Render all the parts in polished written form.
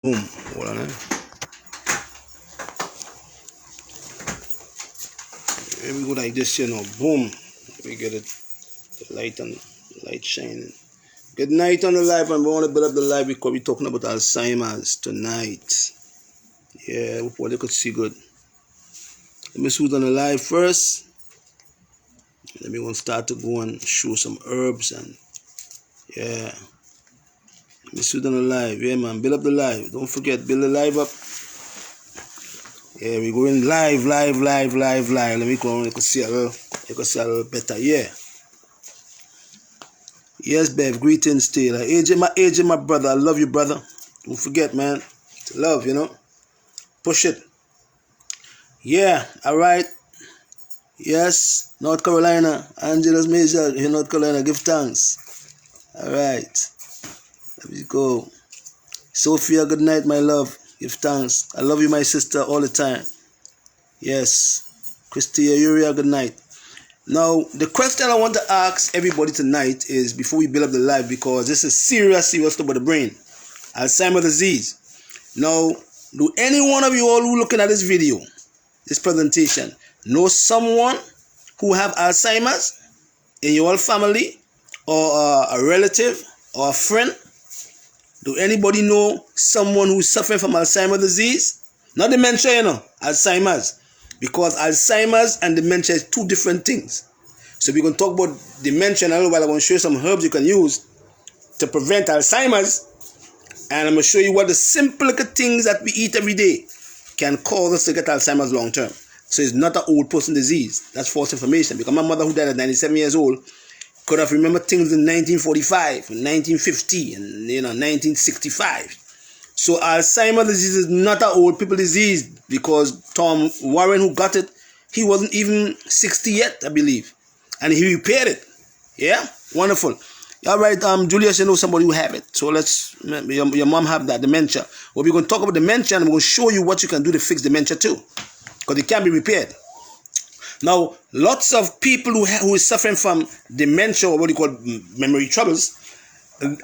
Boom. Hold on, Here we go like this, Boom. Let me get it. The light shining. Good night on the live, and we want to build up the live because we're talking about Alzheimer's tonight. Yeah, hopefully you could see good. Let me shoot on the live first. Let me want to start to go and show some herbs and yeah. Let me shoot on the live. Yeah, man. Build up the live. Don't forget, build the live up. Yeah, we're going live. Let me go on. You can see a little better. Yeah. Yes, Bev. Greetings, Taylor. AJ, my brother. I love you, brother. Don't forget, man. It's love, Push it. Yeah. All right. Yes. North Carolina. Angela's Major. In North Carolina. Give thanks. All right. Let me go. Sophia, good night, my love. Give thanks. I love you, my sister, all the time. Yes. Christia, Uria, good night. Now, the question I want to ask everybody tonight is, before we build up the live, because this is serious stuff about the brain. Alzheimer's disease. Now, do any one of you all who looking at this video, this presentation, know someone who have Alzheimer's in your family, or a relative, or a friend? Do anybody know someone who's suffering from Alzheimer's disease? Not dementia, Alzheimer's. Because Alzheimer's and dementia is two different things. So we're going to talk about dementia in a little while. I'm going to show you some herbs you can use to prevent Alzheimer's. And I'm going to show you what the simple things that we eat every day can cause us to get Alzheimer's long term. So it's not an old person disease. That's false information. Because my mother, who died at 97 years old, could have remembered things in 1945, 1950, and 1965. So Alzheimer's disease is not an old people disease, because Tom Warren, who got it, he wasn't even 60 yet, I believe, and he repaired it. Yeah, wonderful. All right, Julius, you know somebody who have it. So your mom have that dementia. Well, we're going to talk about dementia, and we're going to show you what you can do to fix dementia too, because it can be repaired. Now, lots of people who is suffering from dementia, or what you call memory troubles,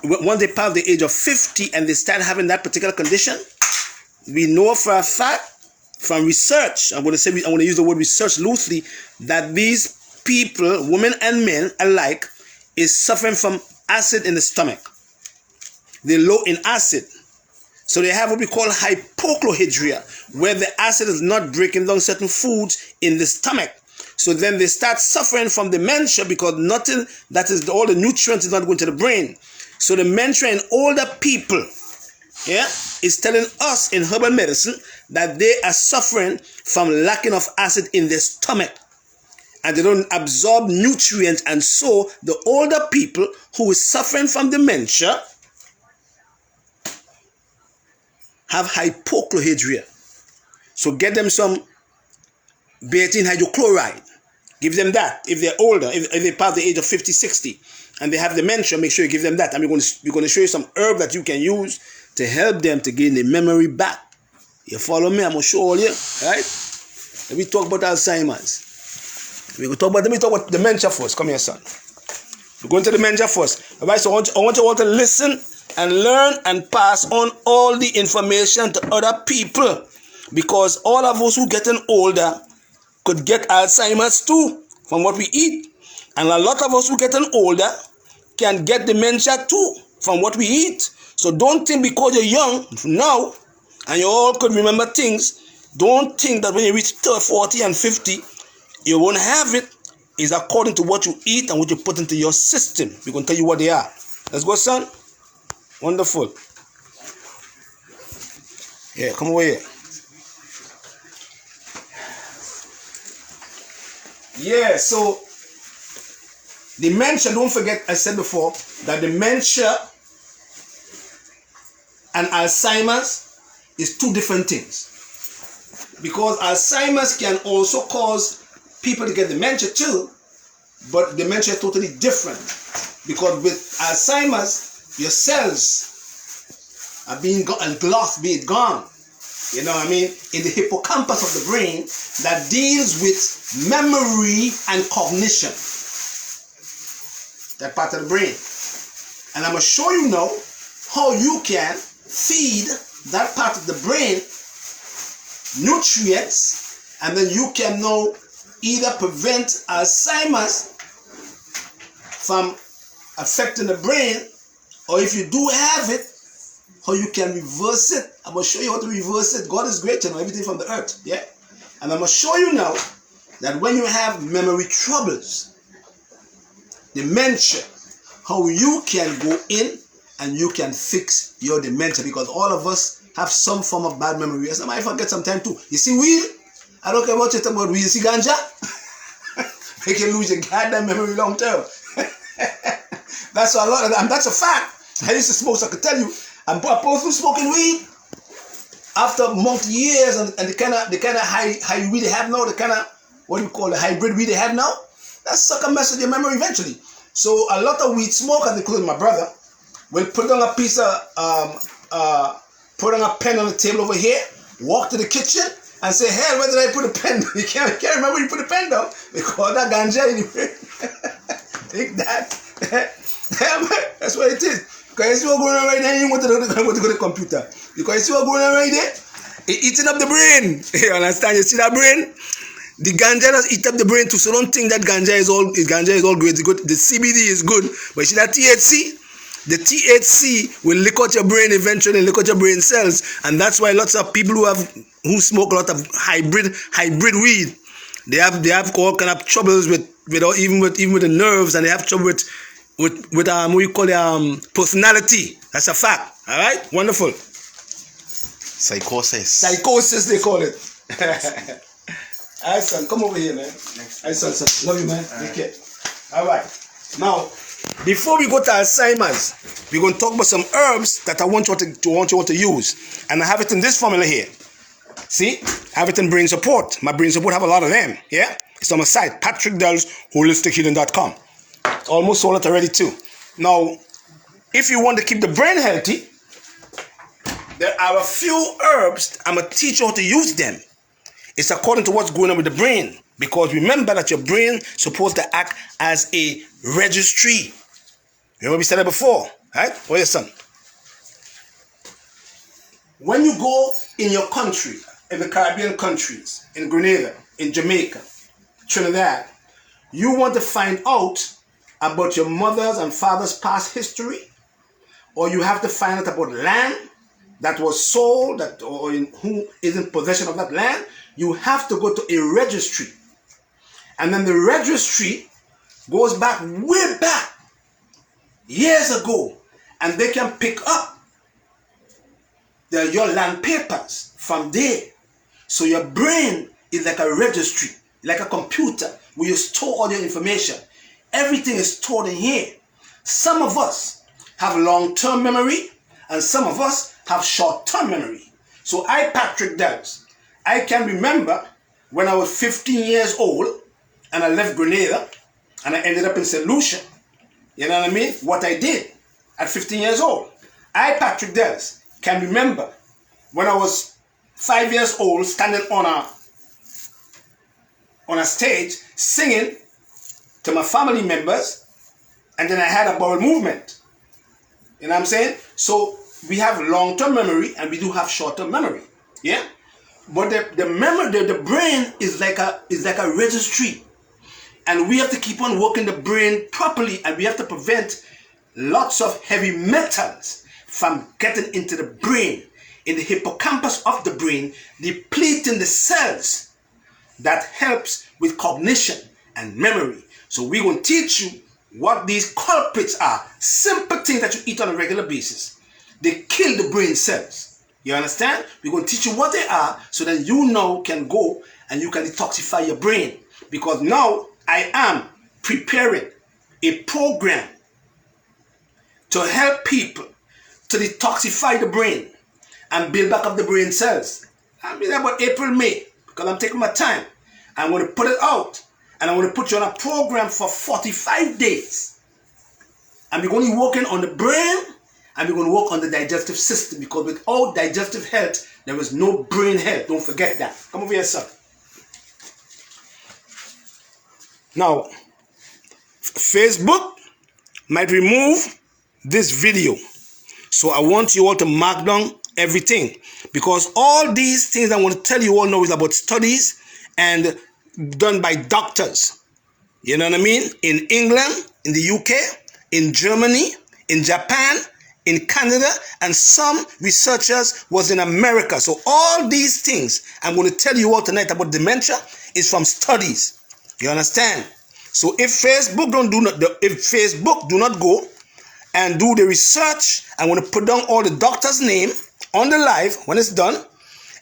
once they pass the age of 50 and they start having that particular condition, we know for a fact from research, I'm going to use the word research loosely, that these people, women and men alike, is suffering from acid in the stomach. They're low in acid. So they have what we call hypochlorhydria, where the acid is not breaking down certain foods in the stomach. So then they start suffering from dementia, because all the nutrients is not going to the brain. So dementia in older people, is telling us in herbal medicine that they are suffering from lacking of acid in their stomach. And they don't absorb nutrients. And so the older people who is suffering from dementia have hypochlorhydria. So get them some betaine hydrochloride. Give them that if they're older, if they pass the age of 50, 60, and they have dementia. Make sure you give them that. And we're going to show you some herb that you can use to help them to gain the memory back. You follow me? I'm going to show all you, right? Let me talk about Alzheimer's. Let me talk about dementia first. Come here, son. We're going to dementia first. All right, so I want you all to listen and learn and pass on all the information to other people, because all of us who getting older could get Alzheimer's too from what we eat. And a lot of us who getting older can get dementia too from what we eat. So don't think because you're young now and you all could remember things, don't think that when you reach 30, 40 and 50, you won't have it. It's according to what you eat and what you put into your system. We're going to tell you what they are. Let's go, son. Wonderful. Yeah, come over here. Yeah, so dementia, don't forget, I said before, that dementia and Alzheimer's is two different things. Because Alzheimer's can also cause people to get dementia too, but dementia is totally different. Because with Alzheimer's, your cells are being lost, being gone. You know what I mean? In the hippocampus of the brain that deals with memory and cognition. That part of the brain. And I'm going to show you now how you can feed that part of the brain nutrients, and then you can now either prevent Alzheimer's from affecting the brain, or if you do have it, how you can reverse it. I'm going to show you how to reverse it. God is great, you know, everything from the earth. Yeah? And I'm going to show you now that when you have memory troubles, dementia, how you can go in and you can fix your dementia, because all of us have some form of bad memory. And somebody forget sometime too. You see weed? I don't care what you talk about weed. You see ganja? You can lose your goddamn memory long term. That's a lot, and that's a fact. I used to smoke, so I could tell you, I'm opposed to smoking weed. After multi years and the kind of high weed they have now, the kind of, what do you call the hybrid weed they have now, that sucker mess with your memory eventually. So a lot of weed smokers, including my brother, will put on a piece of, put on a pen on the table over here, walk to the kitchen, and say, "Hell, where did I put a pen?" You can't remember where you put a pen down because that ganja anyway. Take that. That's what it is. Because you see what's going on right there, you want to go to the computer. Because you see what's going on right there, it's eating up the brain. You understand? You see that brain? The ganja does eat up the brain too. So don't think that ganja is all good. It's good. The CBD is good, but you see that THC? The THC will lick out your brain eventually, lick out your brain cells, and that's why lots of people who smoke a lot of hybrid weed, they have all kind of troubles with even with the nerves, and they have trouble with what you call personality. That's a fact. All right, wonderful. Psychosis they call it. All right, son, come over here, man. All right, son, love you, man. Take care. All right, now. Before we go to Alzheimer's, we're going to talk about some herbs that I want you to use. And I have it in this formula here. See? I have it in brain support. My brain support have a lot of them. Yeah? It's on my site, patrickdellsHolisticHealing.com. It's almost sold out already too. Now, if you want to keep the brain healthy, there are a few herbs. I'm going to teach you how to use them. It's according to what's going on with the brain. Because remember that your brain is supposed to act as a registry. Remember we said that before, right? Where's your son? When you go in your country, in the Caribbean countries, in Grenada, in Jamaica, Trinidad, you want to find out about your mother's and father's past history, or you have to find out about land that was sold, or who is in possession of that land, you have to go to a registry. And then the registry goes back way back, years ago, and they can pick up your land papers from there. So your brain is like a registry, like a computer, where you store all your information. Everything is stored in here. Some of us have long-term memory, and some of us have short-term memory. So I, Patrick Dells, I can remember when I was 15 years old, and I left Grenada, and I ended up in St. Lucia. You know what I mean? What I did at 15 years old. I, Patrick Dells, can remember when I was 5 years old, standing on a stage, singing to my family members, and then I had a bowel movement. You know what I'm saying? So we have long-term memory, and we do have short-term memory. Yeah? But the memory, the brain is like a registry. And we have to keep on working the brain properly, and we have to prevent lots of heavy metals from getting into the brain, in the hippocampus of the brain, depleting the cells that helps with cognition and memory. So we're going to teach you what these culprits are. Simple things that you eat on a regular basis. They kill the brain cells. You understand? We're going to teach you what they are, so that you now can go and you can detoxify your brain. Because now I am preparing a program to help people to detoxify the brain and build back up the brain cells. I'll be there about April, May, because I'm taking my time. I'm going to put it out, and I'm going to put you on a program for 45 days. And we're going to be working on the brain, and we're going to work on the digestive system, because without digestive health, there is no brain health. Don't forget that. Come over here, son. Now, Facebook might remove this video. So I want you all to mark down everything. Because all these things I want to tell you all know is about studies and done by doctors. You know what I mean? In England, in the UK, in Germany, in Japan, in Canada, and some researchers was in America. So all these things I'm going to tell you all tonight about dementia is from studies. You understand? So if Facebook do not go and do the research, I'm going to put down all the doctor's name on the live when it's done,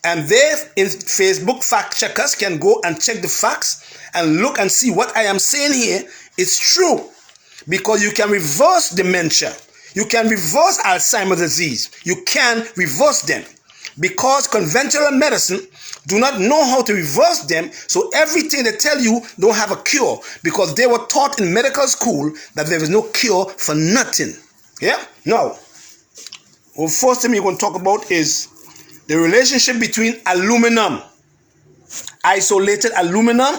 and they in Facebook fact checkers can go and check the facts and look and see what I am saying here is true, because you can reverse dementia. You can reverse Alzheimer's disease. You can reverse them, because conventional medicine do not know how to reverse them. So everything they tell you don't have a cure, because they were taught in medical school that there is no cure for nothing. Yeah? Now, well, first thing we're going to talk about is the relationship between aluminum, isolated aluminum,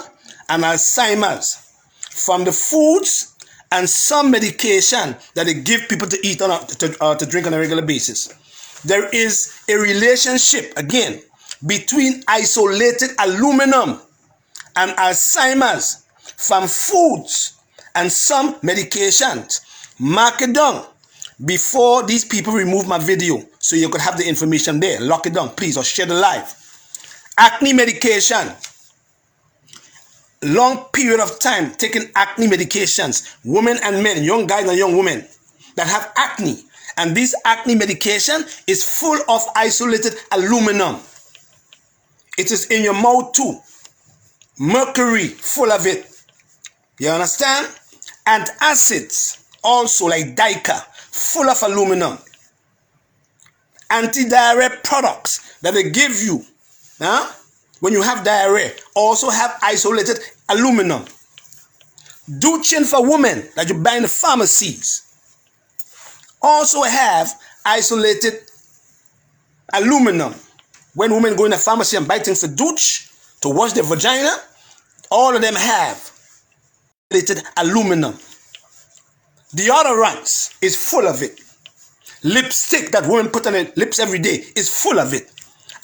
and Alzheimer's from the foods and some medication that they give people to eat to drink on a regular basis. There is a relationship, again, between isolated aluminum and Alzheimer's from foods and some medications. Mark it down before these people remove my video so you could have the information there. Lock it down, please, or share the live. Acne medication. Long period of time taking acne medications. Women and men, young guys and young women that have acne. And this acne medication is full of isolated aluminum. It is in your mouth too. Mercury, full of it. You understand? And acids, also like Dica, full of aluminum. Anti-diarrhea products that they give you when you have diarrhea also have isolated aluminum. Douching for women that you buy in the pharmacies also have isolated aluminum. When women go in the pharmacy and buy things to douche, to wash their vagina, all of them have isolated aluminum. Deodorants is full of it. Lipstick that women put on their lips every day is full of it.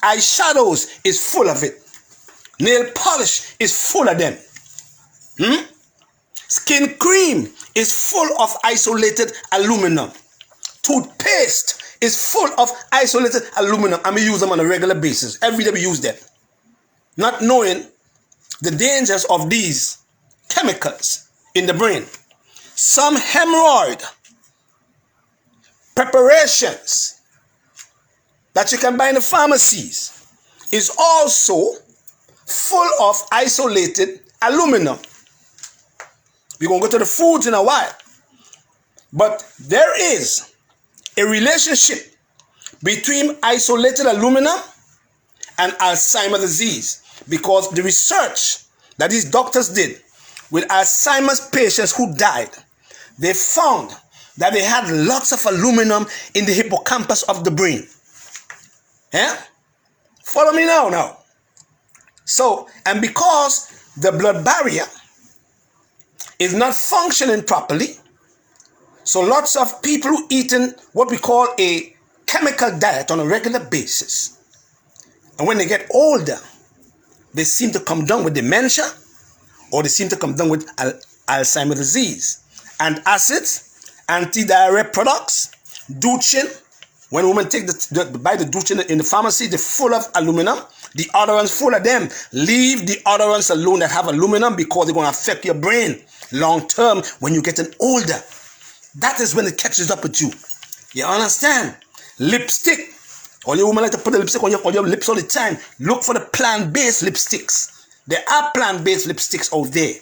Eyeshadows is full of it. Nail polish is full of them. Skin cream is full of isolated aluminum. Toothpaste is full of isolated aluminum. And we use them on a regular basis. Every day we use them. Not knowing the dangers of these chemicals in the brain. Some hemorrhoid preparations that you can buy in the pharmacies is also full of isolated aluminum. We're going to go to the foods in a while. But there is a relationship between isolated aluminum and Alzheimer's disease, because the research that these doctors did with Alzheimer's patients who died, they found that they had lots of aluminum in the hippocampus of the brain. Yeah? Follow me now. So, and because the blood barrier is not functioning properly, so lots of people who eating what we call a chemical diet on a regular basis, and when they get older, they seem to come down with dementia, or they seem to come down with Alzheimer's disease. And acids, anti-diarrhea products, douching. When women take buy the douching in the pharmacy, they're full of aluminum. The deodorants full of them. Leave the deodorants alone that have aluminum, because they're going to affect your brain long term when you're getting older. That is when it catches up with you. You understand? Lipstick. All your women like to put the lipstick on your lips all the time. Look for the plant-based lipsticks. There are plant-based lipsticks out there.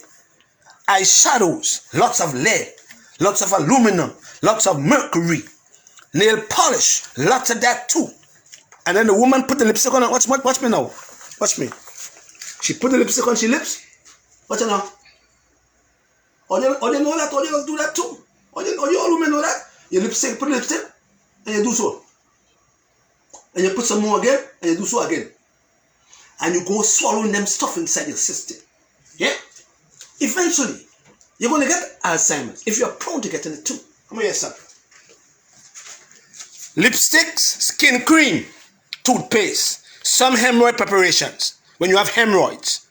Eyeshadows, lots of lead, lots of aluminum, lots of mercury. Nail polish, lots of that too. And then the woman put the lipstick on her. Watch me now. Watch me. She put the lipstick on her lips. Watch her now. Or you know that, or you do that too. Or you all women know that. You lipstick, put lipstick, and you do so. And you put some more again, and you do so again. And you go swallowing them stuff inside your system. Yeah? Eventually, you're going to get Alzheimer's if you're prone to getting it too. Come here, son. Lipsticks, skin cream. toothpaste, some hemorrhoid preparations. When you have hemorrhoids,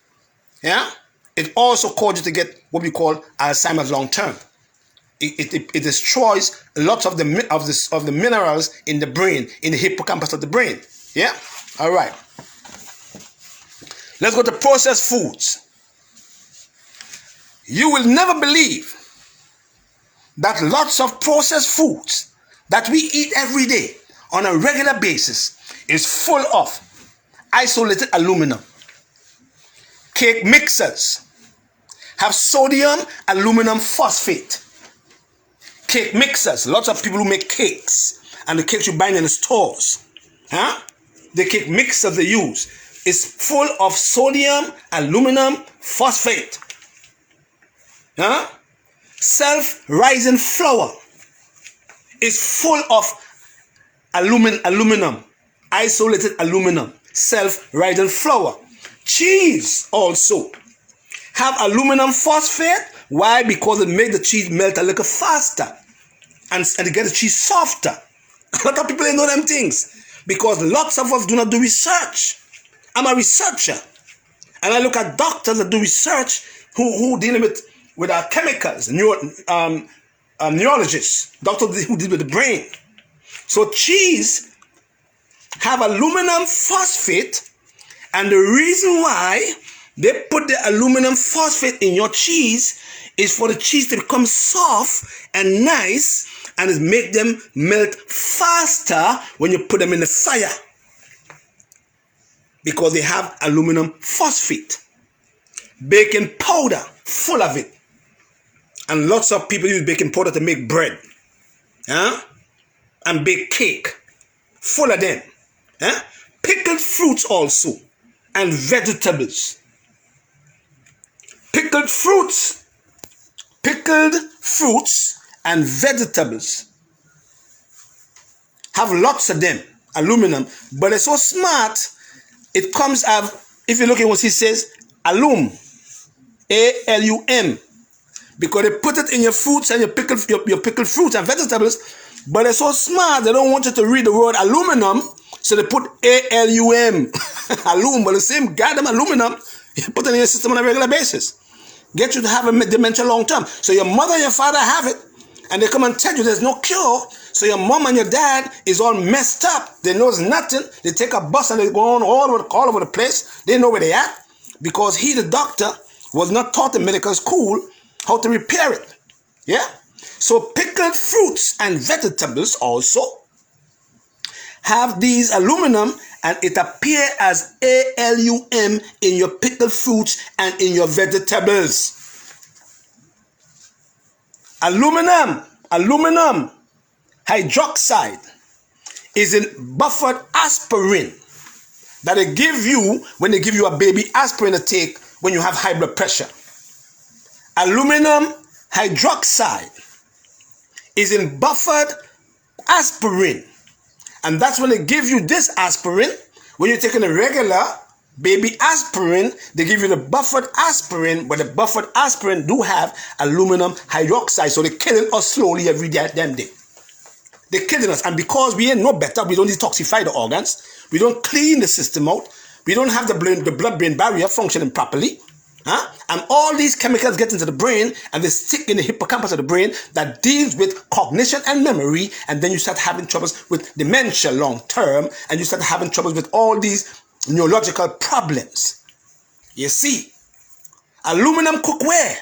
yeah, it also causes you to get what we call Alzheimer's long term. It destroys lots of the minerals in the brain, in the hippocampus of the brain. Yeah, all right. Let's go to processed foods. You will never believe that lots of processed foods that we eat every day on a regular basis is full of isolated aluminum. Cake mixers have sodium aluminum phosphate. Cake mixers, lots of people who make cakes and the cakes you buy in the stores, the cake mixers they use is full of sodium aluminum phosphate. Self-rising flour is full of aluminum, isolated aluminum, self-rising flour. Cheese also have aluminum phosphate. Why? Because it makes the cheese melt a little faster and to get the cheese softer. A lot of people don't know them things because lots of us do not do research. I'm a researcher and I look at doctors that do research who dealing with our chemicals, neurologists, doctors who deal with the brain. So cheese have aluminum phosphate, and the reason why they put the aluminum phosphate in your cheese is for the cheese to become soft and nice, and it make them melt faster when you put them in the fire because they have aluminum phosphate. Baking powder, full of it. And lots of people use baking powder to make bread. And bake cake. Full of them. Pickled fruits also. And vegetables. Pickled fruits and vegetables have lots of them, aluminum, but it's so smart. It comes out, if you look at what he says, alum, A-L-U-M, because they put it in your fruits and your pickled fruits and vegetables, but they're so smart they don't want you to read the word aluminum, so they put A-L-U-M, alum, but the same goddamn aluminum you put it in your system on a regular basis. Get you to have a dementia long term. So your mother and your father have it, and they come and tell you there's no cure. So your mom and your dad is all messed up. They knows nothing. They take a bus and they go on all over the place. They know where they at because he, the doctor, was not taught in medical school how to repair it. Yeah. So pickled fruits and vegetables also have these aluminum, and it appears as ALUM in your pickled fruits and in your vegetables. Aluminum hydroxide is in buffered aspirin that they give you when they give you a baby aspirin to take when you have high blood pressure. Aluminum hydroxide is in buffered aspirin. And that's when they give you this aspirin. When you're taking a regular baby aspirin, they give you the buffered aspirin, but the buffered aspirin do have aluminum hydroxide. So they're killing us slowly every damn day. They're killing us. And because we ain't no better, we don't detoxify the organs. We don't clean the system out. We don't have the blood-brain barrier functioning properly. And all these chemicals get into the brain and they stick in the hippocampus of the brain that deals with cognition and memory, and then you start having troubles with dementia long term, and you start having troubles with all these neurological problems. You see, aluminum cookware,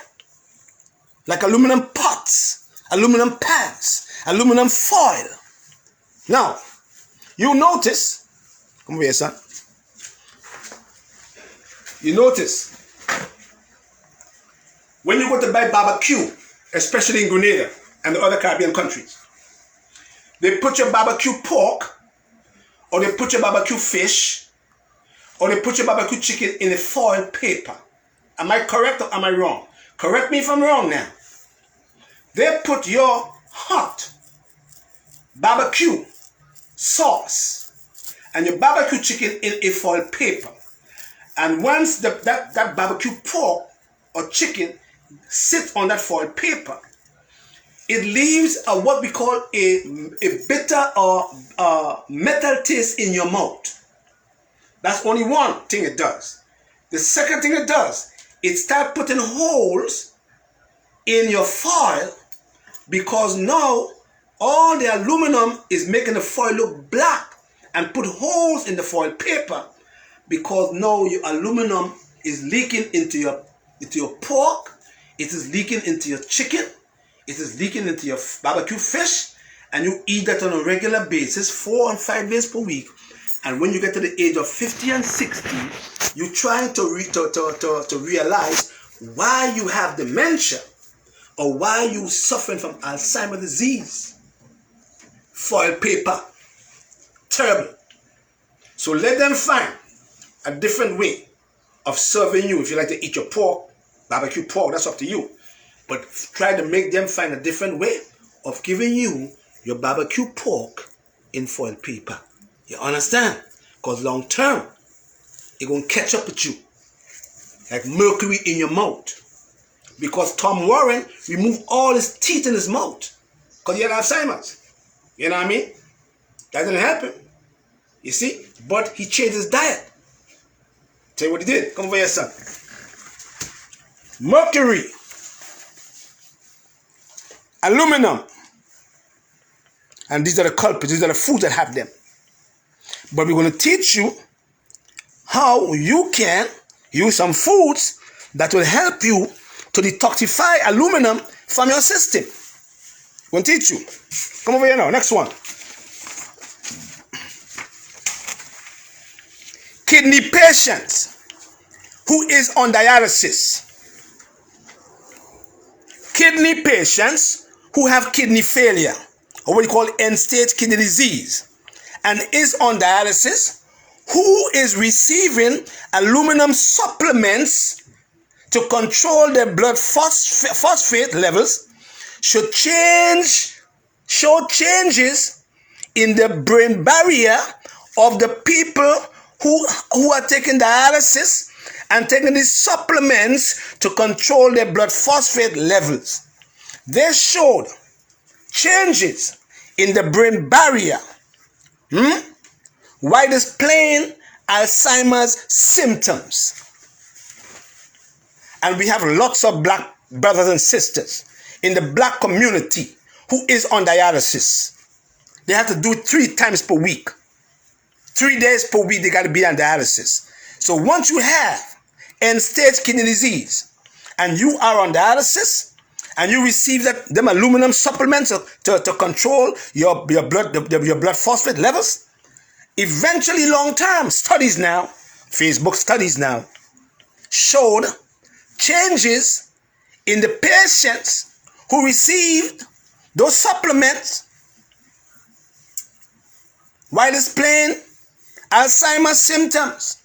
like aluminum pots, aluminum pans, aluminum foil. Now, you notice, come over here, son. You notice, when you go to buy barbecue, especially in Grenada and the other Caribbean countries, they put your barbecue pork, or they put your barbecue fish, or they put your barbecue chicken in a foil paper. Am I correct or am I wrong? Correct me if I'm wrong now. They put your hot barbecue sauce and your barbecue chicken in a foil paper. And once that barbecue pork or chicken sit on that foil paper, it leaves what we call a bitter or metal taste in your mouth. That's only one thing it does. The second thing it does, it starts putting holes in your foil, because now all the aluminum is making the foil look black, and put holes in the foil paper, because now your aluminum is leaking into your pork, it is leaking into your chicken, it is leaking into your barbecue fish, and you eat that on a regular basis, 4 and 5 days per week. And when you get to the age of 50 and 60, you're trying to realize why you have dementia, or why you suffering from Alzheimer's disease. Foil paper, terrible. So let them find a different way of serving you. If you like to eat your pork, barbecue pork, that's up to you. But try to make them find a different way of giving you your barbecue pork in foil paper. You understand? Because long term, it's going to catch up with you like mercury in your mouth. Because Tom Warren removed all his teeth in his mouth because he had Alzheimer's. You know what I mean? That didn't help him. You see? But he changed his diet. Tell you what he did. Come over here, son. Mercury, aluminum, and these are the culprits. These are the foods that have them. But we're going to teach you how you can use some foods that will help you to detoxify aluminum from your system. I'm going to teach you. Come over here now. Next one. Kidney patient who is on dialysis. Kidney patients who have kidney failure, or what you call end-stage kidney disease, and is on dialysis, who is receiving aluminum supplements to control their blood phosphate levels, should show changes in the brain barrier of the people who are taking dialysis and taking these supplements to control their blood phosphate levels. They showed changes in the brain barrier while displaying Alzheimer's symptoms. And we have lots of black brothers and sisters in the black community who is on dialysis. They have to do it 3 times per week. 3 days per week they got to be on dialysis. So once you have end-stage kidney disease and you are on dialysis and you receive them aluminum supplements to control your blood phosphate levels, eventually long-term studies now, Facebook studies now, showed changes in the patients who received those supplements while displaying Alzheimer's symptoms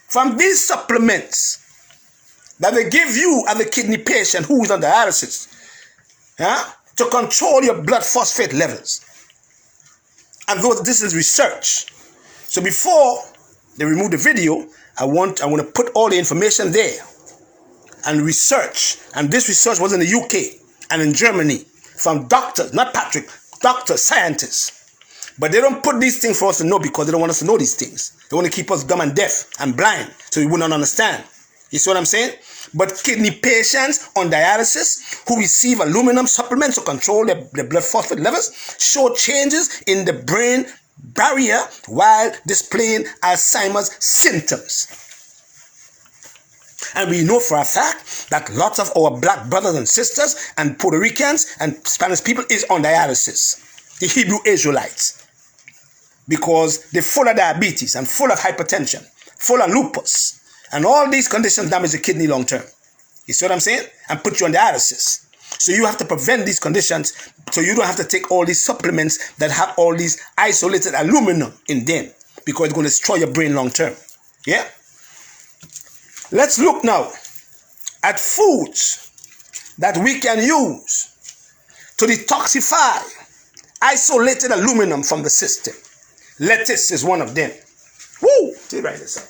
from these supplements that they give you as a kidney patient who is on dialysis to control your blood phosphate levels. And this is research. So before they remove the video, I want to put all the information there and research. And this research was in the UK and in Germany from doctors, not Patrick, doctors, scientists. But they don't put these things for us to know because they don't want us to know these things. They want to keep us dumb and deaf and blind so we would not understand. You see what I'm saying? But kidney patients on dialysis who receive aluminum supplements to control their blood phosphate levels show changes in the brain barrier while displaying Alzheimer's symptoms. And we know for a fact that lots of our black brothers and sisters and Puerto Ricans and Spanish people is on dialysis. The Hebrew Israelites. Because they're full of diabetes and full of hypertension, full of lupus. And all these conditions damage the kidney long term. You see what I'm saying? And put you on dialysis. So you have to prevent these conditions so you don't have to take all these supplements that have all these isolated aluminum in them. Because it's going to destroy your brain long term. Yeah? Let's look now at foods that we can use to detoxify isolated aluminum from the system. Lettuce is one of them. Woo! See, write this up.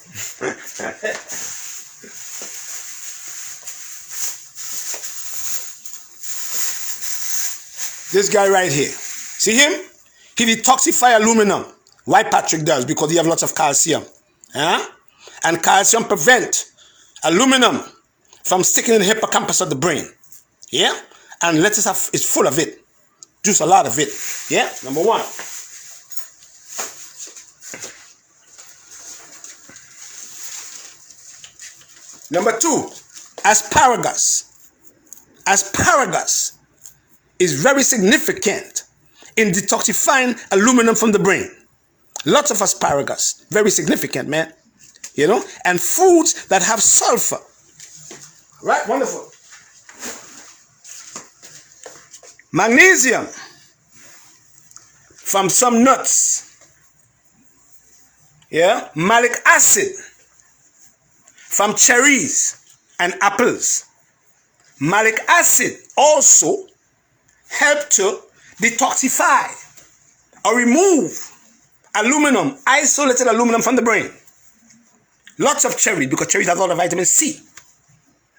This guy right here. See him? He detoxifies aluminum. Why Patrick does? Because he has lots of calcium Yeah? And calcium prevent aluminum from sticking in the hippocampus of the brain. Yeah? And lettuce is full of it. Juice a lot of it. Yeah? Number one. Number two, asparagus. Asparagus is very significant in detoxifying aluminum from the brain. Lots of asparagus. Very significant, man. You know? And foods that have sulfur. Right? Wonderful. Magnesium from some nuts. Yeah? Malic acid from cherries and apples. Malic acid also help to detoxify or remove aluminum, isolated aluminum from the brain. Lots of cherry, because cherries have a lot of vitamin C.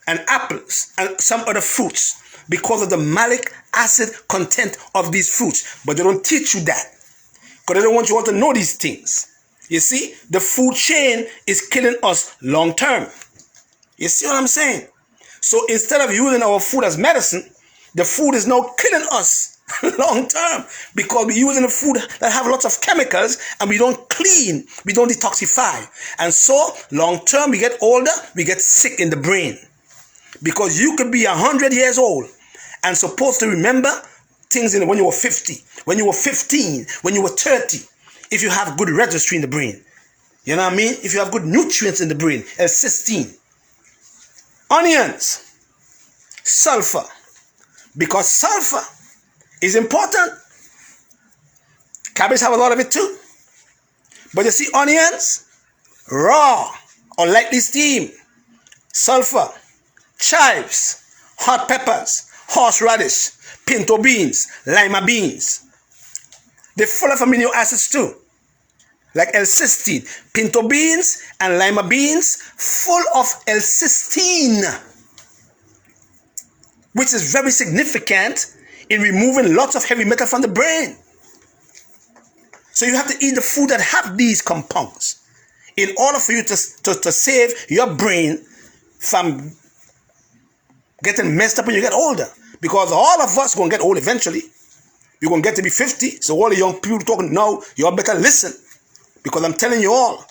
And apples and some other fruits because of the malic acid content of these fruits. But they don't teach you that because they don't want you all to know these things. You see, the food chain is killing us long term. You see what I'm saying? So instead of using our food as medicine, the food is now killing us long term because we're using the food that have lots of chemicals and we don't clean, we don't detoxify. And so long term, we get older, we get sick in the brain. Because you could be 100 years old and supposed to remember things when you were 50, when you were 15, when you were 30, if you have good registry in the brain. You know what I mean? If you have good nutrients in the brain, L-cysteine. Onions, sulfur, because sulfur is important. Cabbage have a lot of it too. But you see, onions, raw or lightly steamed, sulfur, chives, hot peppers, horseradish, pinto beans, lima beans. They're full of amino acids too, like L-cysteine. Pinto beans and lima beans full of L-cysteine, which is very significant in removing lots of heavy metal from the brain. So you have to eat the food that have these compounds in order for you to save your brain from getting messed up when you get older. Because all of us are going to get old eventually. You're going to get to be 50. So all the young people talking now, you all better listen. Because I'm telling you all,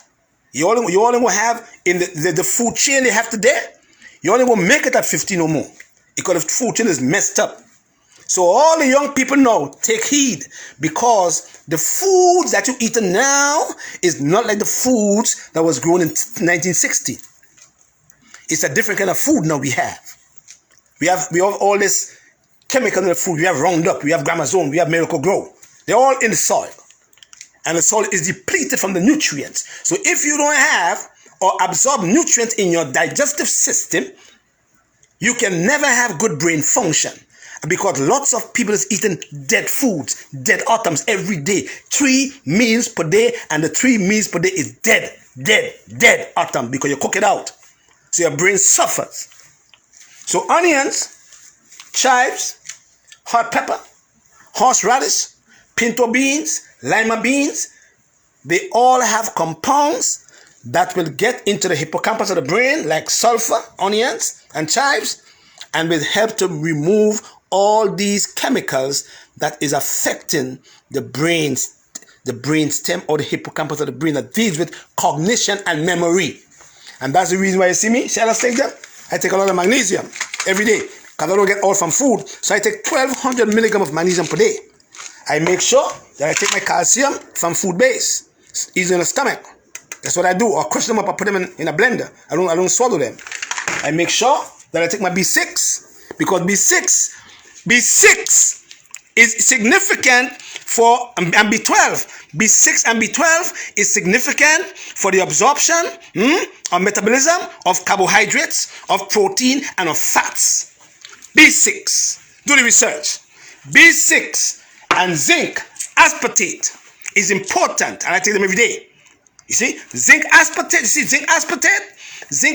you only will have in the food chain they have today, you only will make it at 50 no more. Because the food chain is messed up. So all the young people now, take heed. Because the foods that you're eating now is not like the foods that was grown in 1960. It's a different kind of food now we have. We have all this chemical in the food. We have Roundup, we have Gramazone, we have Miracle Grow. They're all in the soil. And the soil is depleted from the nutrients. So if you don't have or absorb nutrients in your digestive system, you can never have good brain function. Because lots of people is eating dead foods, dead atoms every day. 3 meals per day, and the 3 meals per day is dead atom because you cook it out. So your brain suffers. So onions, chives, hot pepper, horseradish, pinto beans, lima beans, they all have compounds that will get into the hippocampus of the brain, like sulfur, onions, and chives, and will help to remove all these chemicals that is affecting the brain stem or the hippocampus of the brain that deals with cognition and memory. And that's the reason why you see me, shall I take them? I take a lot of magnesium every day because I don't get all from food. So I take 1,200 milligrams of magnesium per day. I make sure that I take my calcium from food base. It's easy in the stomach. That's what I do. Or crush them up or put them in a blender. I don't swallow them. I make sure that I take my B6 because B6 is significant for, and B12. B6 and B12 is significant for the absorption or metabolism of carbohydrates, of protein, and of fats. B6, do the research. B6 and zinc aspartate is important, and I take them every day. You see, zinc aspartate, zinc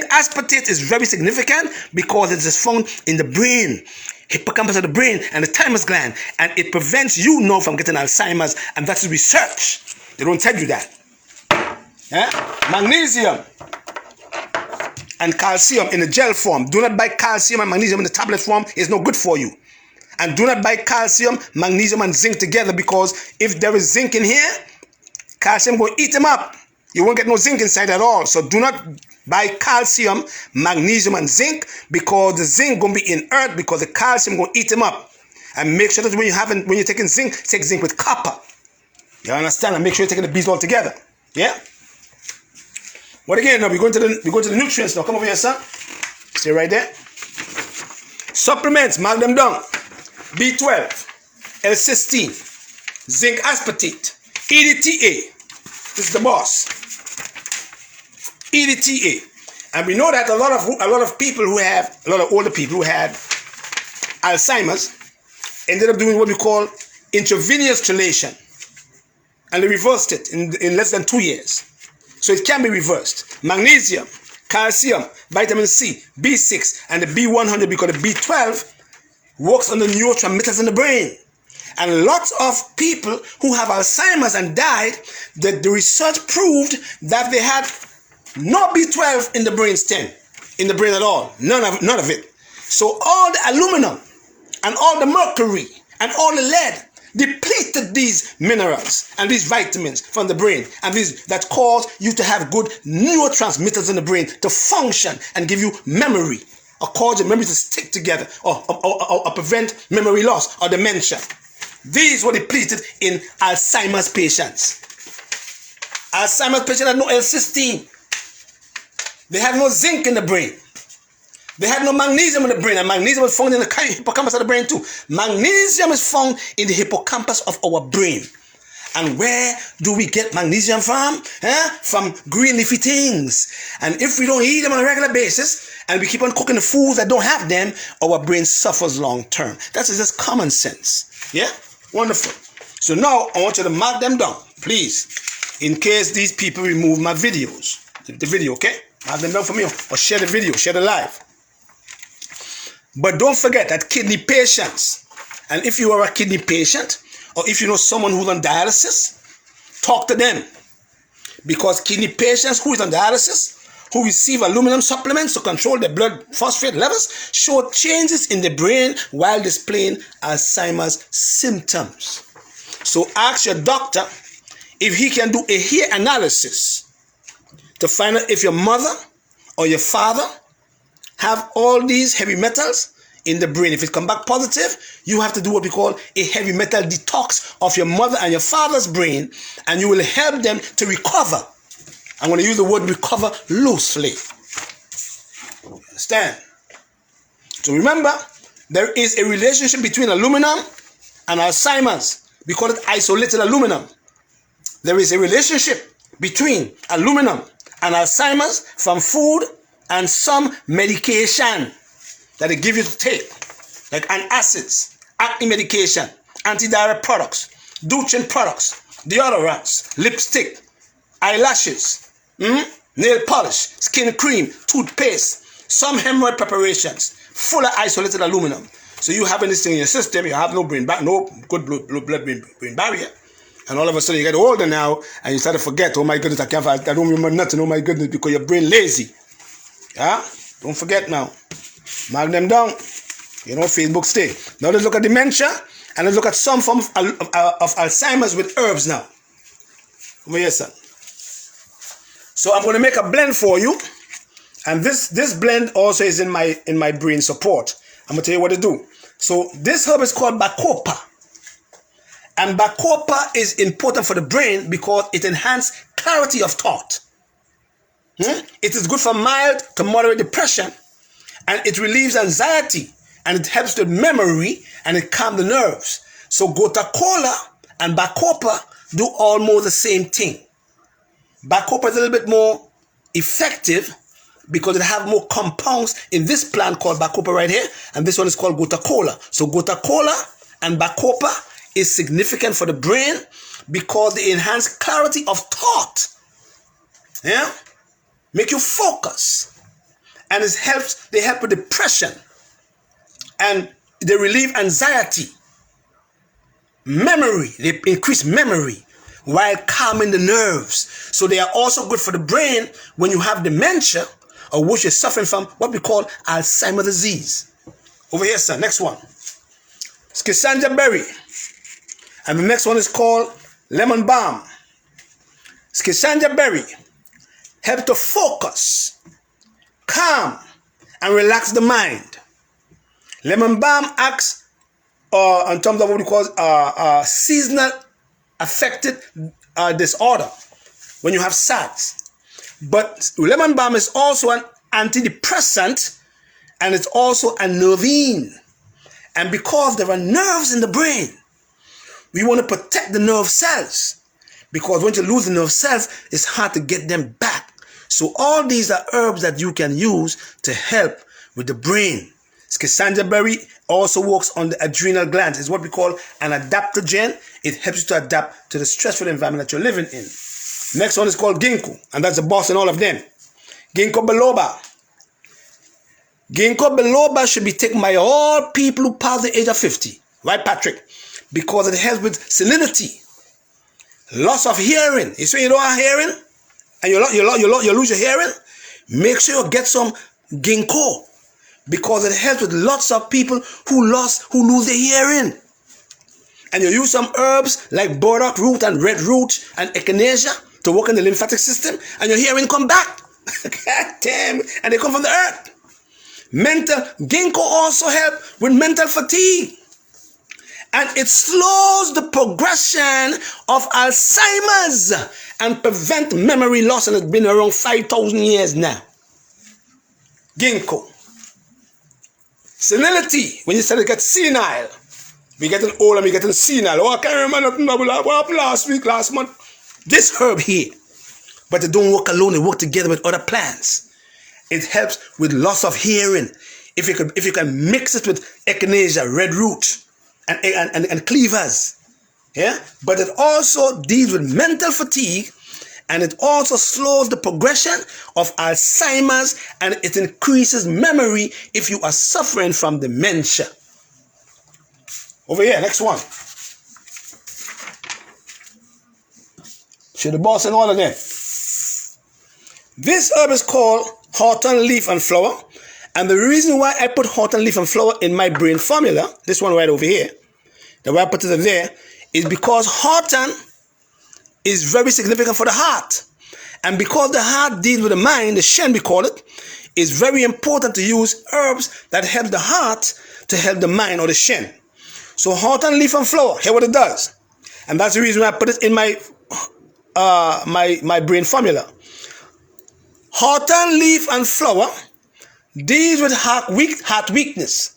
aspartate is very significant because it is found in the brain, hippocampus of the brain and the thymus gland, and it prevents you now from getting Alzheimer's, and that's research. They don't tell you that. Magnesium and calcium in the gel form. Do not buy calcium and magnesium in the tablet form. It's no good for you. And do not buy calcium, magnesium, and zinc together, because if there is zinc in here, calcium will eat them up. You won't get no zinc inside at all. So do not buy calcium, magnesium, and zinc, because the zinc going to be inert, because the calcium going to eat them up. And make sure that when you're taking zinc, take zinc with copper. You understand? And make sure you're taking the bees all together. Yeah? What again? Now we go to the nutrients now. Come over here, son. Stay right there. Supplements, mark them down. B12, L-cysteine, zinc aspartate, EDTA. This is the boss. EDTA. And we know that a lot of people who have, a lot of older people who had Alzheimer's ended up doing what we call intravenous chelation. And they reversed it in less than 2 years. So it can be reversed. Magnesium, calcium, vitamin C, B6, and the B100, because the B12 works on the neurotransmitters in the brain. And lots of people who have Alzheimer's and died, that the research proved that they had no B12 in the brain stem, in the brain at all. None of it. So all the aluminum and all the mercury and all the lead depleted these minerals and these vitamins from the brain, and these that cause you to have good neurotransmitters in the brain to function and give you memory, or cause your memory to stick together, or prevent memory loss or dementia. These were depleted in Alzheimer's patients. Alzheimer's patients had no L-cysteine. They had no zinc in the brain. They had no magnesium in the brain, and magnesium is found in the hippocampus of the brain too. Magnesium is found in the hippocampus of our brain. And where do we get magnesium from? From green leafy things. And if we don't eat them on a regular basis, and we keep on cooking the foods that don't have them, our brain suffers long term. That's just common sense. Yeah? Wonderful. So now I want you to mark them down, please, in case these people remove my videos. The video, okay? Mark them down for me, or share the video, share the live. But don't forget that kidney patients, and if you are a kidney patient, or if you know someone who's on dialysis, talk to them. Because kidney patients who is on dialysis, who receive aluminum supplements to control their blood phosphate levels, show changes in the brain while displaying Alzheimer's symptoms. So ask your doctor if he can do a hair analysis to find out if your mother or your father have all these heavy metals in the brain. If it come back positive, you have to do what we call a heavy metal detox of your mother and your father's brain, and you will help them to recover. I'm going to use the word recover loosely. Understand? So remember, there is a relationship between aluminum and Alzheimer's. We call it isolated aluminum. There is a relationship between aluminum and Alzheimer's from food and some medication that they give you to take, like antacids, acne medication, anti-diarrhea products, douching products, deodorants, lipstick, eyelashes, nail polish, skin cream, toothpaste, some hemorrhoid preparations, full of isolated aluminum. So you having this thing in your system, you have no good blood-brain barrier. And all of a sudden you get older now, and you start to forget, oh my goodness, I don't remember nothing, oh my goodness, because your brain lazy. Yeah? Don't forget now. Mark them down. You know, Facebook stay. Now let's look at dementia, and let's look at some form of Alzheimer's with herbs now. Come here, son. So I'm going to make a blend for you, and this blend also is in my brain support. I'm going to tell you what to do. So this herb is called bacopa. And bacopa is important for the brain because it enhances clarity of thought. It is good for mild to moderate depression, and it relieves anxiety, and it helps with memory, and it calms the nerves. So gota cola and bacopa do almost the same thing. Bacopa is a little bit more effective because it have more compounds in this plant called bacopa right here, and this one is called gota cola. So gota cola and bacopa is significant for the brain because they enhance clarity of thought. Yeah? Make you focus. And they help with depression. And they relieve anxiety. Memory, they increase memory. while calming the nerves. So they are also good for the brain when you have dementia or which you're suffering from what we call Alzheimer's disease. Over here, sir. Next one. Schisandra berry. And the next one is called lemon balm. Schisandra berry helps to focus, calm, and relax the mind. Lemon balm acts in terms of what we call seasonal affected disorder when you have SADS. But lemon balm is also an antidepressant, and it's also a nervine. And because there are nerves in the brain, we want to protect the nerve cells. Because when you lose the nerve cells, it's hard to get them back. So all these are herbs that you can use to help with the brain. Schisandra berry also works on the adrenal glands. It's what we call an adaptogen. It helps you to adapt to the stressful environment that you're living in. Next one is called ginkgo, and that's the boss in all of them. Ginkgo biloba. Ginkgo biloba should be taken by all people who pass the age of 50. Right, Patrick? Because it helps with senility, loss of hearing. You say you don't have hearing and you lose your hearing? Make sure you get some ginkgo, because it helps with lots of people who lose their hearing. And you use some herbs like burdock root and red root and echinacea to work in the lymphatic system, and your hearing come back. God damn, and they come from the earth. Ginkgo also help with mental fatigue, and it slows the progression of Alzheimer's and prevent memory loss, and it's been around 5,000 years now. Ginkgo. Senility, when you start to get senile, we getting old and we getting senile. Oh, I can't remember nothing about what happened last month. This herb here, but it don't work alone, it work together with other plants. It helps with loss of hearing. If you can mix it with echinacea, red root, and cleavers, yeah. But it also deals with mental fatigue, and it also slows the progression of Alzheimer's, and it increases memory if you are suffering from dementia. Over here, next one. Show the boss and all of them. This herb is called hawthorn leaf and flower. And the reason why I put hawthorn leaf and flower in my brain formula, this one right over here, the way I put it there, is because hawthorn is very significant for the heart. And because the heart deals with the mind, the shen we call it, it's very important to use herbs that help the heart to help the mind or the shen. So hawthorn leaf and flower, hear what it does. And that's the reason why I put it in my my brain formula. Hawthorn leaf and flower deals with heart weakness.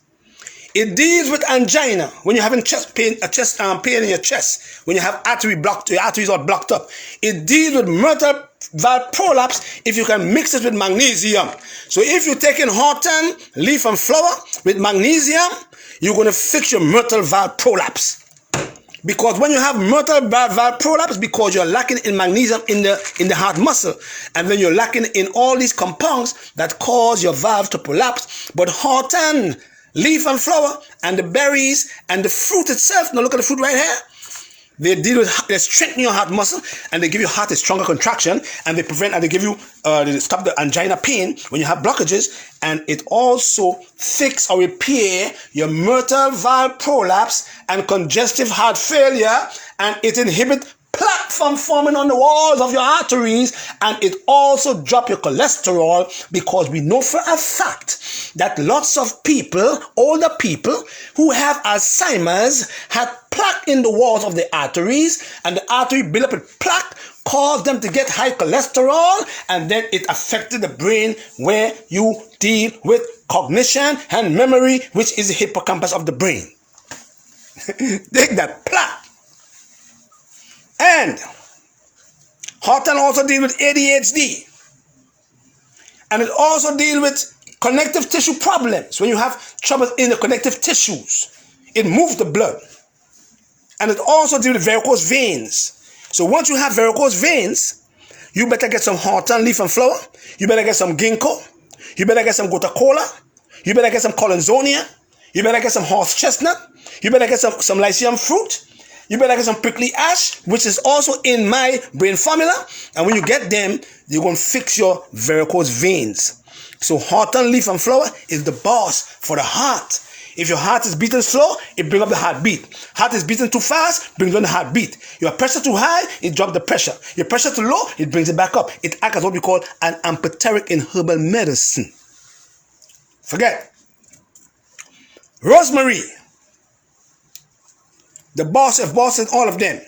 It deals with angina, when you're having chest pain in your chest, when you have your arteries are blocked up. It deals with mitral valve prolapse if you can mix it with magnesium. So if you're taking hawthorn leaf and flower with magnesium, you're going to fix your mitral valve prolapse. Because when you have mitral valve prolapse, because you're lacking in magnesium in the heart muscle, and then you're lacking in all these compounds that cause your valve to prolapse. But hawthorn leaf and flower and the berries and the fruit itself, now look at the fruit right here, they strengthen your heart muscle, and they give your heart a stronger contraction, and they prevent, and they stop the angina pain when you have blockages, and it also fix or repair your mitral valve prolapse and congestive heart failure, and it inhibits plaque from forming on the walls of your arteries, and it also drop your cholesterol, because we know for a fact that lots of people, older people who have Alzheimer's, had plaque in the walls of the arteries, and the artery build up with plaque, caused them to get high cholesterol, and then it affected the brain where you deal with cognition and memory, which is the hippocampus of the brain. Take that plaque. And hawthorn also deals with ADHD, and it also deals with connective tissue problems. When you have trouble in the connective tissues, it moves the blood. And it also deals with varicose veins. So once you have varicose veins, you better get some hawthorn leaf and flower, you better get some ginkgo, you better get some gota cola, you better get some colinzonia, you better get some horse chestnut, you better get some lycium fruit, you better get some prickly ash, which is also in my brain formula. And when you get them, you're going to fix your varicose veins. So Horton leaf and flower is the boss for the heart. If your heart is beating slow, it brings up the heartbeat. Heart is beating too fast, brings down the heartbeat. Your pressure too high, it drops the pressure. Your pressure too low, it brings it back up. It acts as what we call an amphoteric in herbal medicine. Forget. Rosemary. The boss of bosses, all of them.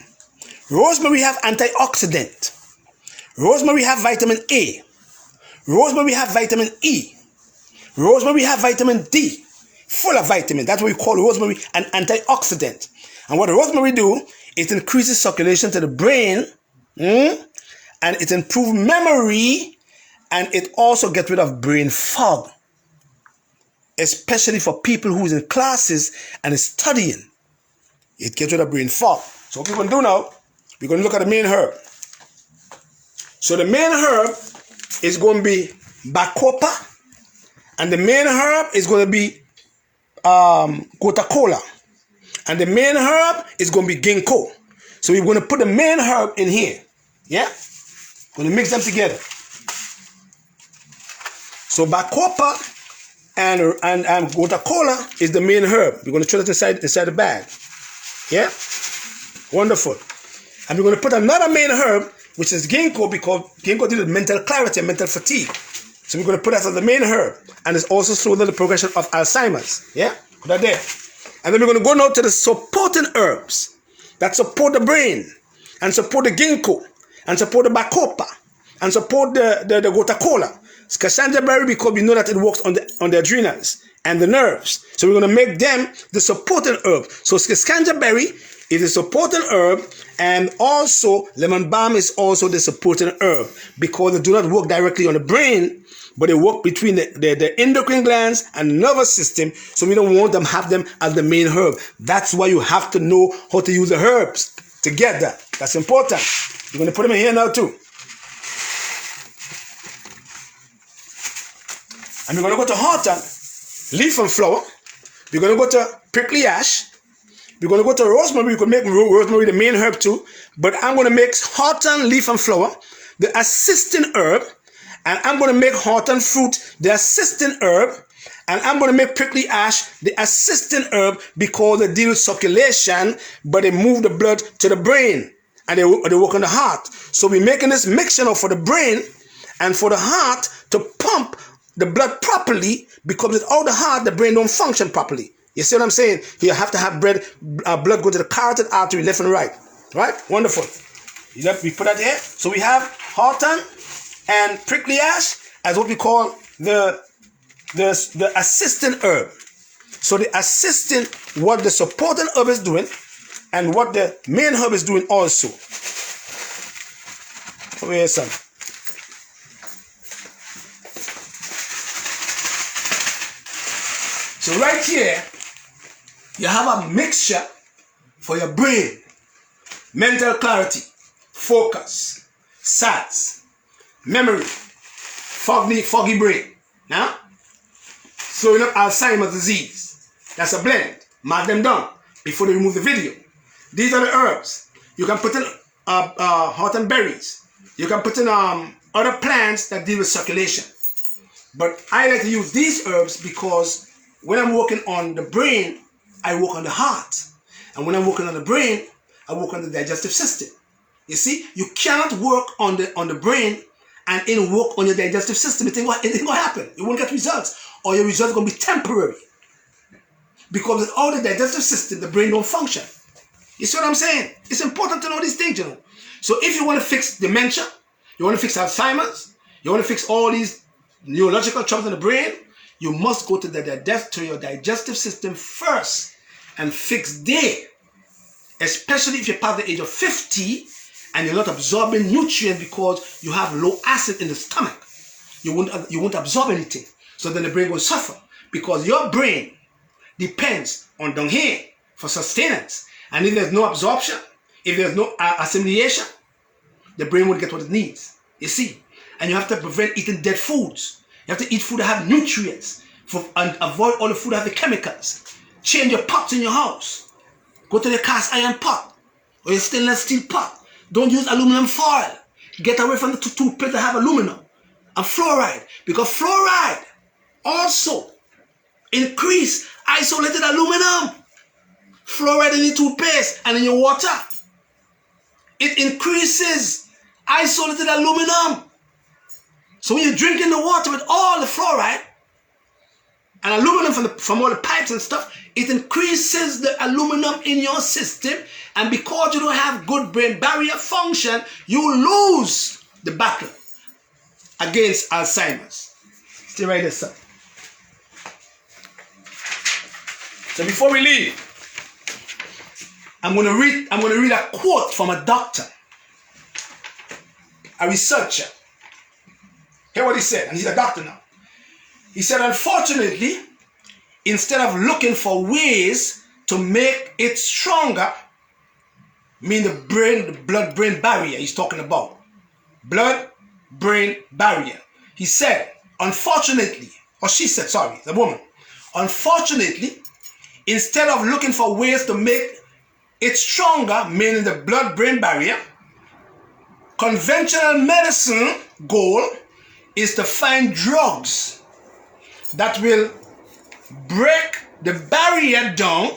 Rosemary have antioxidant. Rosemary have vitamin A. Rosemary have vitamin E. Rosemary have vitamin D. Full of vitamin. That's what we call rosemary an antioxidant. And what rosemary do, it increases circulation to the brain, and it improves memory, and it also gets rid of brain fog, especially for people who is in classes and is studying. It gets rid of brain fog. So what we're going to do now, we're going to look at the main herb. So the main herb is going to be bacopa, and the main herb is going to be Coca-Cola, and the main herb is going to be ginkgo. So we're going to put the main herb in here. Yeah, going to mix them together. So bacopa and Coca-Cola is the main herb. We're going to throw it inside the bag. Yeah, wonderful. And we're going to put another main herb, which is ginkgo, because ginkgo deals with mental clarity and mental fatigue. So we're going to put that as the main herb, and it's also slow down the progression of Alzheimer's. Yeah, put that there. And then we're going to go now to the supporting herbs that support the brain, and support the ginkgo, and support the bacopa, and support the Coca-Cola. Scachangia berry, because we know that it works on the adrenals and the nerves. So we're going to make them the supporting herb. So scachangia berry is a supporting herb, and also lemon balm is also the supporting herb, because they do not work directly on the brain, but they work between the endocrine glands and the nervous system. So we don't want them have them as the main herb. That's why you have to know how to use the herbs together. That's important. You're going to put them in here now too. And we're going to go to Horton, leaf and flower. We're going to go to prickly ash. We're going to go to rosemary. You can make rosemary the main herb too. But I'm going to make Horton, leaf and flower the assisting herb. And I'm going to make Horton fruit the assisting herb. And I'm going to make prickly ash the assisting herb, because they deal with circulation, but they move the blood to the brain. And they work on the heart. So we're making this mixture now for the brain and for the heart to pump the blood properly, because without the heart, the brain don't function properly. You see what I'm saying? You have to have blood go to the carotid artery left and right. Right? Wonderful. We put that here. So we have Horton and prickly ash as what we call the assistant herb. So the assistant, what the supporting herb is doing, and what the main herb is doing also. Over here, son. So right here, you have a mixture for your brain, mental clarity, focus, SATs, memory, foggy brain. Now, slowing up Alzheimer's disease. That's a blend. Mark them down before they remove the video. These are the herbs. You can put in Horton berries. You can put in other plants that deal with circulation. But I like to use these herbs because when I'm working on the brain, I work on the heart. And when I'm working on the brain, I work on the digestive system. You see, you cannot work on the brain and in work on your digestive system. It ain't going to happen. You won't get results. Or your results are going to be temporary. Because without the digestive system, the brain don't function. You see what I'm saying? It's important to know these things, you know. So if you want to fix dementia, you want to fix Alzheimer's, you want to fix all these neurological troubles in the brain, you must go to your digestive system first and fix there. Especially if you're past the age of 50 and you're not absorbing nutrients because you have low acid in the stomach. You won't absorb anything. So then the brain will suffer, because your brain depends on down here for sustenance. And if there's no absorption, if there's no assimilation, the brain won't get what it needs. You see? And you have to prevent eating dead foods. You have to eat food that have nutrients and avoid all the food that have the chemicals. Change your pots in your house. Go to the cast iron pot. or your stainless steel pot. Don't use aluminum foil. Get away from the toothpaste that have aluminum and fluoride, because fluoride also increase isolated aluminum. Fluoride in your toothpaste and in your water, it increases isolated aluminum. So when you're drinking the water with all the fluoride and aluminum from all the pipes and stuff, it increases the aluminum in your system, and because you don't have good brain barrier function, you lose the battle against Alzheimer's. Stay right there, sir. So before we leave, I'm going to read a quote from a doctor, a researcher. Hear what he said, and he's a doctor now. He said, unfortunately, instead of looking for ways to make it stronger, mean the blood-brain barrier he's talking about. Blood-brain barrier. He said, unfortunately, or she said, sorry, the woman. Unfortunately, instead of looking for ways to make it stronger, meaning the blood-brain barrier, conventional medicine goal is to find drugs that will break the barrier down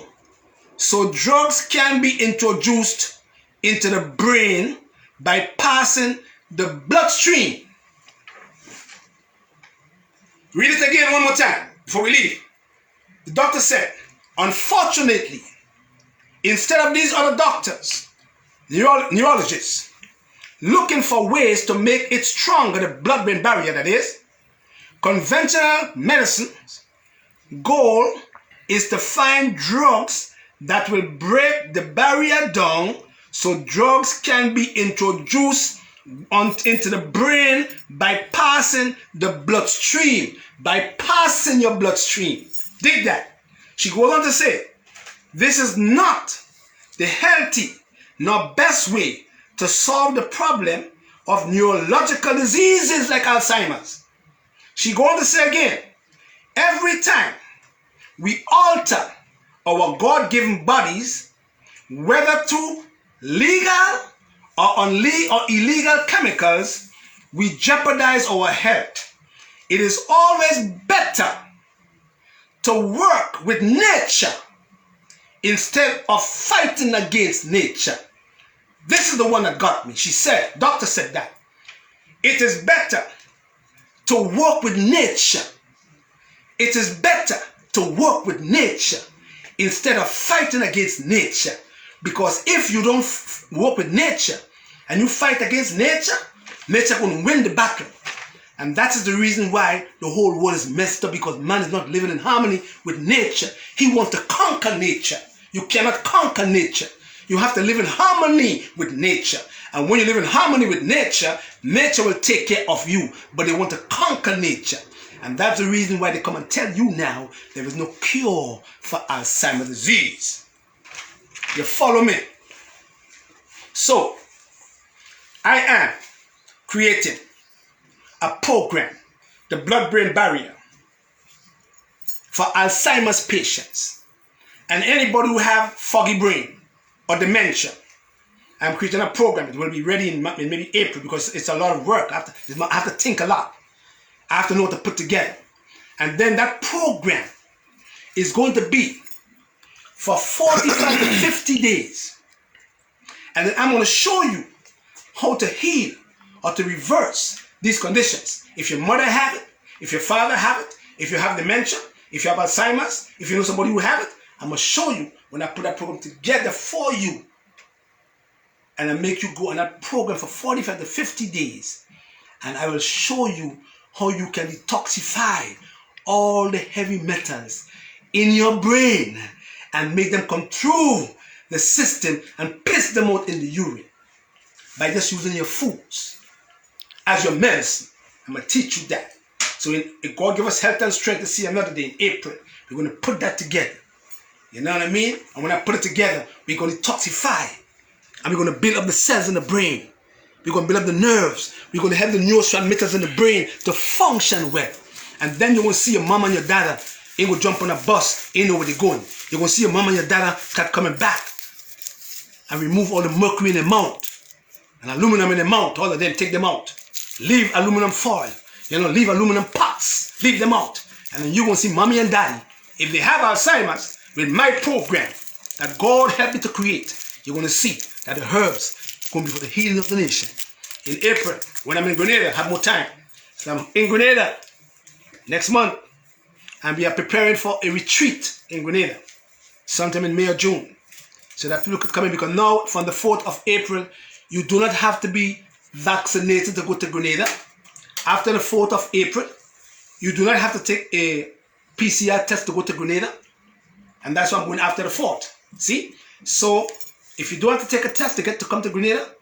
so drugs can be introduced into the brain by passing the bloodstream. Read it again one more time before we leave. The doctor said, unfortunately, instead of these other doctors, neurologists, looking for ways to make it stronger, the blood-brain barrier that is, conventional medicine's goal is to find drugs that will break the barrier down so drugs can be introduced into the brain by passing the bloodstream, by passing your bloodstream. Dig that. She goes on to say, this is not the healthy nor best way to solve the problem of neurological diseases like Alzheimer's. She goes on to say again, every time we alter our God-given bodies, whether through legal or illegal chemicals, we jeopardize our health. It is always better to work with nature instead of fighting against nature. This is the one that got me. She said, doctor said that. It is better to work with nature. It is better to work with nature instead of fighting against nature. Because if you don't work with nature and you fight against nature, nature will win the battle. And that is the reason why the whole world is messed up, because man is not living in harmony with nature. He wants to conquer nature. You cannot conquer nature. You have to live in harmony with nature. And when you live in harmony with nature, nature will take care of you. But they want to conquer nature. And that's the reason why they come and tell you now there is no cure for Alzheimer's disease. You follow me? So, I am creating a program, the blood-brain barrier, for Alzheimer's patients and anybody who have foggy brain or dementia. I'm creating a program. It will be ready in maybe April, because it's a lot of work. I have to think a lot. I have to know what to put together. And then that program is going to be for 45 to 50 days. And then I'm going to show you how to heal or to reverse these conditions. If your mother have it, if your father have it, if you have dementia, if you have Alzheimer's, if you know somebody who have it, I'm going to show you when I put that program together for you. And I make you go on that program for 45 to 50 days. And I will show you how you can detoxify all the heavy metals in your brain and make them come through the system and piss them out in the urine by just using your foods as your medicine. I'm going to teach you that. So if God give us health and strength to see another day in April, we're going to put that together. You know what I mean? And when I put it together, we're going to detoxify. And we're going to build up the cells in the brain. We're going to build up the nerves. We're going to have the neurotransmitters in the brain to function well. And then you're going to see your mama and your dada ain't going to jump on a bus, ain't know where they're going. You're going to see your mama and your dada start coming back. and remove all the mercury in the mouth and aluminum in the mouth. All of them, take them out. Leave aluminum foil. Leave aluminum pots. Leave them out. And then you're going to see mommy and daddy, if they have Alzheimer's, with my program that God helped me to create, you're going to see that the herbs are going to be for the healing of the nation. In April, when I'm in Grenada, I have more time. So I'm in Grenada next month, and we are preparing for a retreat in Grenada sometime in May or June, so that people could come in, because now from the 4th of April, you do not have to be vaccinated to go to Grenada. After the 4th of April, you do not have to take a PCR test to go to Grenada, and that's why I'm going after the 4th. See? So if you don't have to take a test to come to Grenada,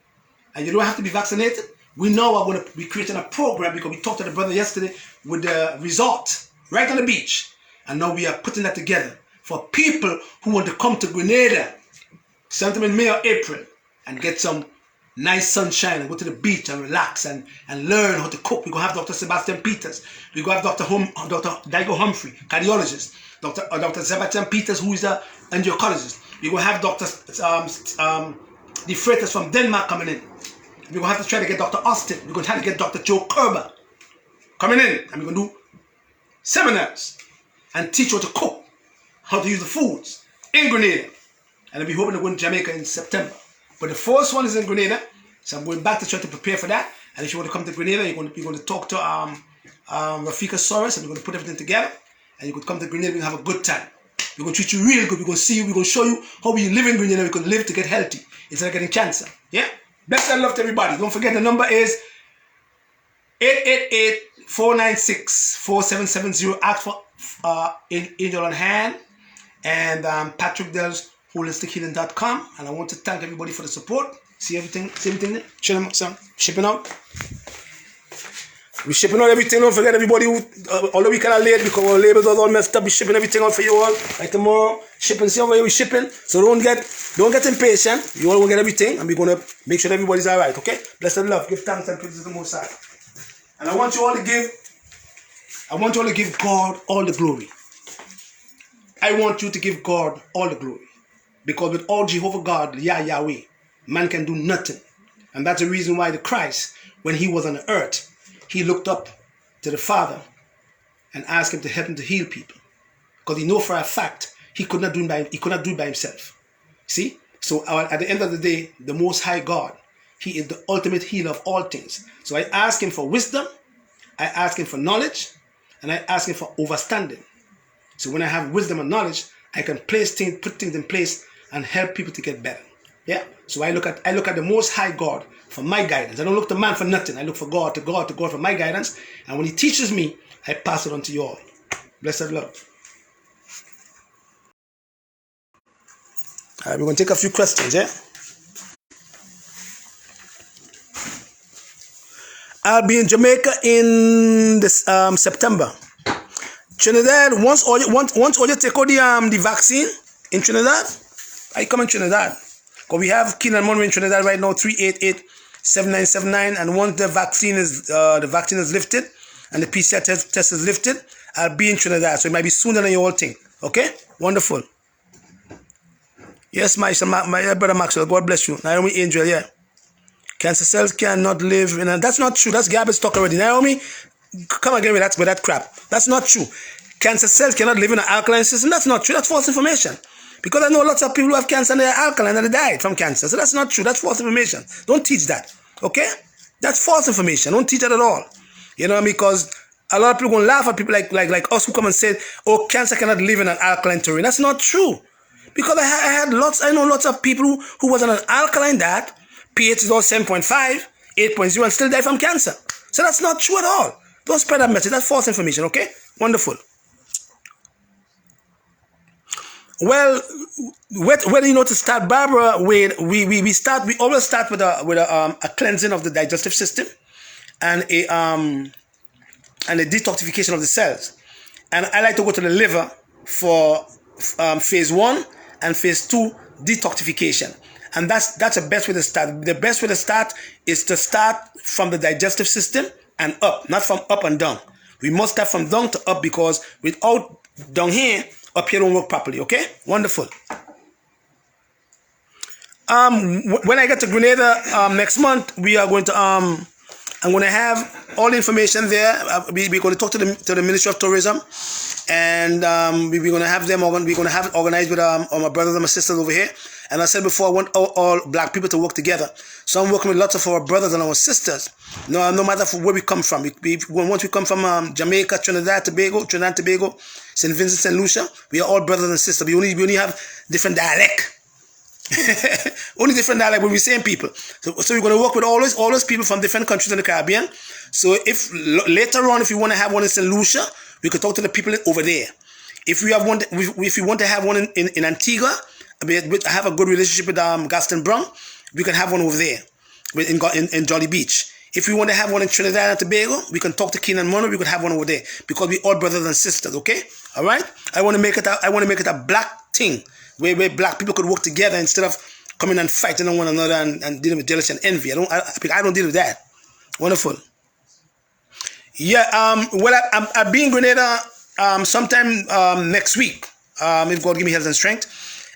and you don't have to be vaccinated, we now are going to be creating a program, because we talked to the brother yesterday with the resort right on the beach, and now we are putting that together for people who want to come to Grenada sometime in May or April and get some nice sunshine and go to the beach and relax and learn how to cook. We're going to have Dr. Sebastian Peters. We're going to have Dr. Daigo Humphrey, cardiologist. Dr. Sebastian Peters, who is an angiocologist. We're going to have Dr. De Freitas from Denmark coming in. We're going to have to try to get Dr. Austin. We're going to have to get Dr. Joe Kerber coming in. And we're going to do seminars and teach how to cook, how to use the foods in Grenada. And I'll be hoping to go to Jamaica in September. But the first one is in Grenada, so I'm going back to try to prepare for that. And if you want to come to Grenada, you're going to talk to Rafika Soros, and we're going to put everything together. And you could come to Grenada and have a good time. We're going to treat you real good. We're going to see you. We're going to show you how we live in Grenada. We can live to get healthy instead of getting cancer. Yeah? Best and love to everybody. Don't forget the number is 888-496-4770. Ask for Angel on Hand and Patrick Dell's holistichealing.com. And I want to thank everybody for the support. See everything? See everything there? Shipping out. We're shipping out everything. Don't forget everybody who, although we kind of late because our labels are all messed up, we're shipping everything out for you all. Like tomorrow, shipping, see how we're shipping. So don't get impatient. You all will get everything, and we're going to make sure everybody's all right, okay? Blessed love. Give thanks and praise to the Most High. And I want you all to give God all the glory. I want you to give God all the glory. Because with all Jehovah God, Yahweh, man can do nothing. And that's the reason why the Christ, when he was on the earth, he looked up to the Father and asked him to help him to heal people. Because he knew for a fact he could not do it by himself. See? So at the end of the day, the Most High God, he is the ultimate healer of all things. So I ask him for wisdom, I ask him for knowledge, and I ask him for understanding. So when I have wisdom and knowledge, I can put things in place and help people to get better. Yeah? So I look at the Most High God for my guidance. I don't look to man for nothing. I look for God for my guidance. And when he teaches me, I pass it on to you all. Blessed love. All right, we're going to take a few questions, yeah? I'll be in Jamaica in this September. Trinidad, once all you take out the vaccine in Trinidad, I come in Trinidad. Because we have Keenan Monroe in Trinidad right now, 388-7979. And once the vaccine is lifted and the PCR test is lifted, I'll be in Trinidad. So it might be sooner than you all think. Okay? Wonderful. Yes, my brother Maxwell. God bless you. Naomi Angel, yeah. Cancer cells cannot live in a... That's not true. That's garbage talk already. Naomi, come again with that crap. That's not true. Cancer cells cannot live in an alkaline system. That's not true. That's false information. Because I know lots of people who have cancer and they're alkaline and they died from cancer. So that's not true. That's false information. Don't teach that. Okay? That's false information. Don't teach that at all. You know, because a lot of people going to laugh at people like us who come and say, oh, cancer cannot live in an alkaline terrain. That's not true. Because I know lots of people who was on an alkaline diet, pH is all 7.5, 8.0, and still die from cancer. So that's not true at all. Don't spread that message. That's false information, okay? Wonderful. Well, where do you know to start, Barbara? We always start with a cleansing of the digestive system and a detoxification of the cells. And I like to go to the liver for phase 1 and phase 2 detoxification. And that's the best way to start. The best way to start is to start from the digestive system and up, not from up and down. We must start from down to up, because without down here, up here don't work properly, okay? Wonderful. When I get to Grenada next month, we are going to I'm going to have all the information there. We're going to talk to the Ministry of Tourism, and we're going to have them. We're going to have it organized with all my brothers and my sisters over here. And I said before, I want all black people to work together. So I'm working with lots of our brothers and our sisters. No matter where we come from. Once we come from Jamaica, Trinidad, Tobago, St. Vincent, St. Lucia, we are all brothers and sisters. We only have different dialect. Only different dialect, but we're same people. So we're going to work with all those people from different countries in the Caribbean. So if later on, if you want to have one in St. Lucia, we could talk to the people over there. If we have one, if you want to have one in Antigua, I have a good relationship with Gaston Brown, we can have one over there in Jolly Beach. If we want to have one in Trinidad and Tobago, we can talk to Keenan Mono, we could have one over there, because we all brothers and sisters. Okay, all right. I want to make it a black thing where black people could work together instead of coming and fighting on one another and dealing with jealousy and envy. I don't deal with that. Wonderful. Yeah. Well, I'll be in Grenada sometime next week, if God give me health and strength.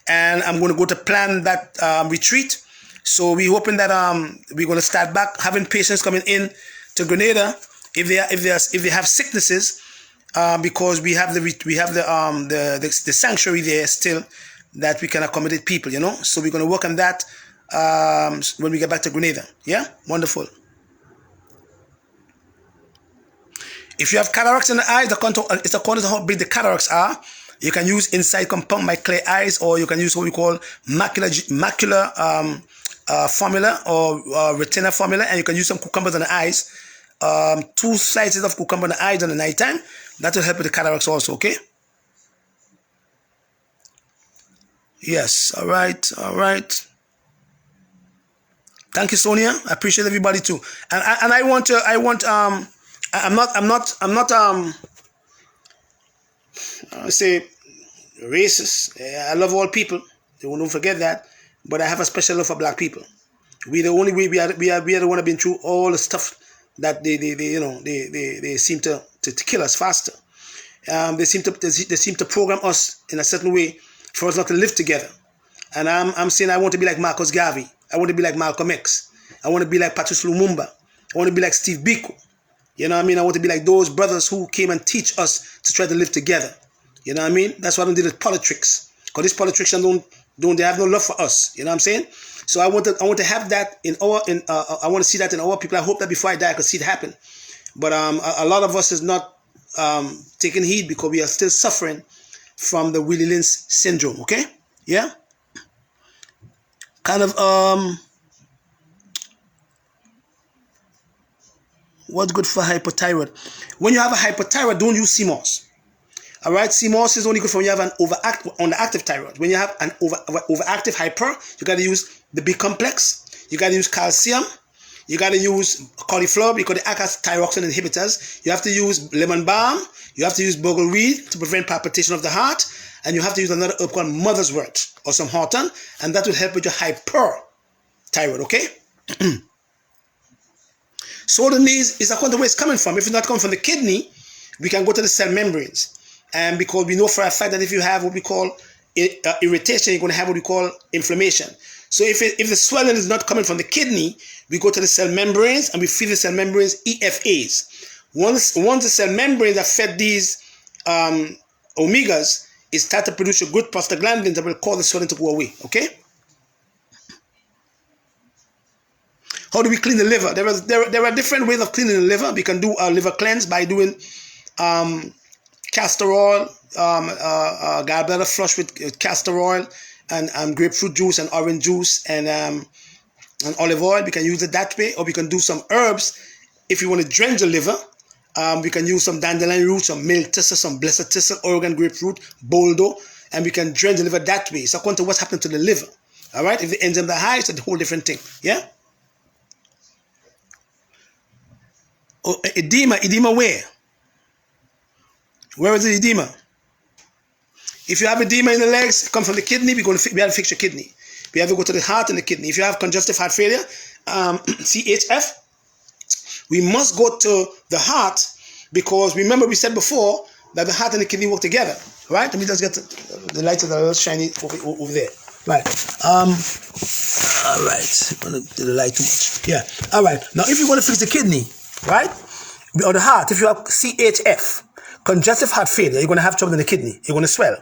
And I'm going to go to plan that retreat. So we're hoping that we're going to start back having patients coming in to Grenada if they have sicknesses, because we have the sanctuary there still that we can accommodate people. So we're going to work on that when we get back to Grenada. Yeah, wonderful. If you have cataracts in the eyes, it's according to how big the cataracts are. You can use inside compound by clear eyes, or you can use what we call macular formula or retina formula, and you can use some cucumbers on the eyes. 2 slices of cucumber on the eyes in the nighttime. That will help with the cataracts also, okay? Yes, all right. Thank you, Sonia. I appreciate everybody too. And I'm not I say racist. I love all people. Don't forget that. But I have a special love for black people. We the only way we are the one that been through all the stuff that they seem to kill us faster. They seem to program us in a certain way for us not to live together. And I'm saying I want to be like Marcus Garvey. I want to be like Malcolm X. I want to be like Patrice Lumumba. I want to be like Steve Biko. You know what I mean? I want to be like those brothers who came and teach us to try to live together. You know what I mean? That's why I don't deal with politics. Because these politicians they have no love for us. You know what I'm saying? So I want to have that I want to see that in our people. I hope that before I die I could see it happen. But a lot of us is not taking heed because we are still suffering from the Willie Lynch syndrome. Okay? Yeah? Kind of what's good for hypothyroid? When you have a hypothyroid, don't use CMOS. All right, CMOS is only good for when you have an underactive thyroid. When you have an overactive hyper, you got to use the B complex. You got to use calcium. You got to use cauliflower because they act as thyroxine inhibitors. You have to use lemon balm. You have to use bogleweed to prevent palpitation of the heart. And you have to use another herb called mother's wort or some horton, and that will help with your hyperthyroid. Okay. So the needs is according to where it's coming from. If it's not coming from the kidney, we can go to the cell membranes. And because we know for a fact that if you have what we call irritation, you're going to have what we call inflammation. So if the swelling is not coming from the kidney, we go to the cell membranes and we feed the cell membranes EFAs. Once the cell membranes are fed these omegas, it starts to produce a good prostaglandin that will cause the swelling to go away. Okay? How do we clean the liver? There are different ways of cleaning the liver. We can do a liver cleanse by doing castor oil, gallbladder flush with castor oil and grapefruit juice and orange juice and olive oil. We can use it that way, or we can do some herbs. If you want to drench the liver, we can use some dandelion root, some milk thistle, some blessed thistle, Oregon grapefruit, boldo, and we can drench the liver that way. So according to what's happening to the liver. All right, if the enzymes are high, it's a whole different thing. Yeah. Oh, edema where? Where is the edema? If you have edema in the legs, it comes from the kidney. We have to fix your kidney. We have to go to the heart and the kidney. If you have congestive heart failure, CHF, we must go to the heart because remember we said before that the heart and the kidney work together, right? Let me just get the lights that are a little shiny over there. Right. All right. I'm gonna do the light too much. Yeah. All right. Now, if you want to fix the kidney, right, or the heart, if you have CHF, congestive heart failure, you're gonna have trouble in the kidney. You're gonna swell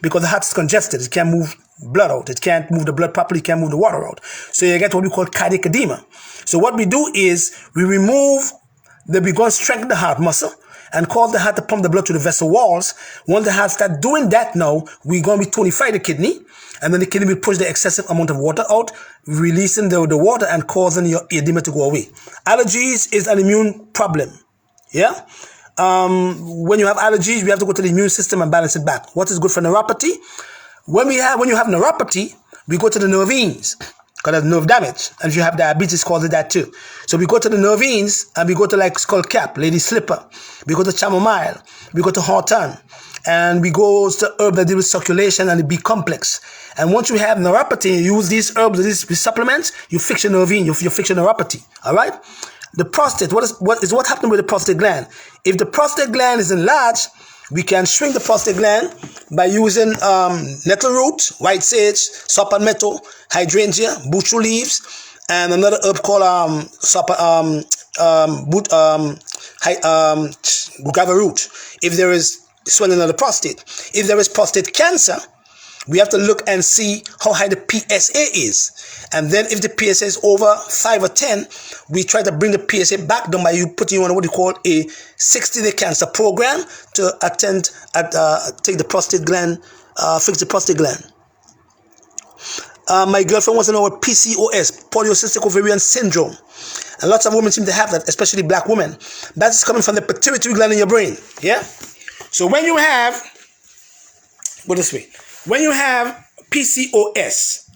because the heart is congested. It can't move blood out. It can't move the blood properly. It can't move the water out. So you get what we call cardiac edema. So what we do is we remove we're going to strengthen the heart muscle and cause the heart to pump the blood to the vessel walls. Once the heart starts doing that now, we're going to be tonify the kidney, and then the kidney will push the excessive amount of water out, releasing the water and causing your edema to go away. Allergies is an immune problem. Yeah? When you have allergies, we have to go to the immune system and balance it back. What is good for neuropathy? When you have neuropathy, we go to the nervines, because there's nerve damage. And if you have diabetes, causes that too. So we go to the nervines and we go to like skull cap, lady slipper. We go to chamomile. We go to horton. And we go to herbs that deal with circulation and the B complex. And once you have neuropathy, you use these herbs, these supplements, you fix your nervine, you fix your neuropathy. All right? The prostate, what happened with the prostate gland? If the prostate gland is enlarged, we can shrink the prostate gland by using nettle root, white sage, saw palmetto, hydrangea, butchu leaves, and another herb called guava root. If there is swelling of the prostate, if there is prostate cancer, we have to look and see how high the PSA is. And then if the PSA is over 5 or 10, we try to bring the PSA back down by putting you on what you call a 60-day cancer program to take the prostate gland, fix the prostate gland. My girlfriend wants to know what PCOS, polycystic ovarian syndrome. And lots of women seem to have that, especially black women. That's coming from the pituitary gland in your brain. Yeah? So when you have, go this way. When you have PCOS,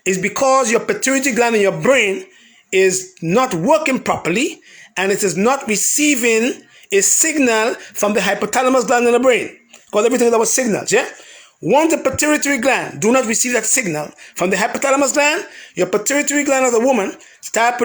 it's because your pituitary gland in your brain is not working properly and it is not receiving a signal from the hypothalamus gland in the brain. Because everything is about signals, yeah? Once the pituitary gland do not receive that signal from the hypothalamus gland, your pituitary gland as a woman start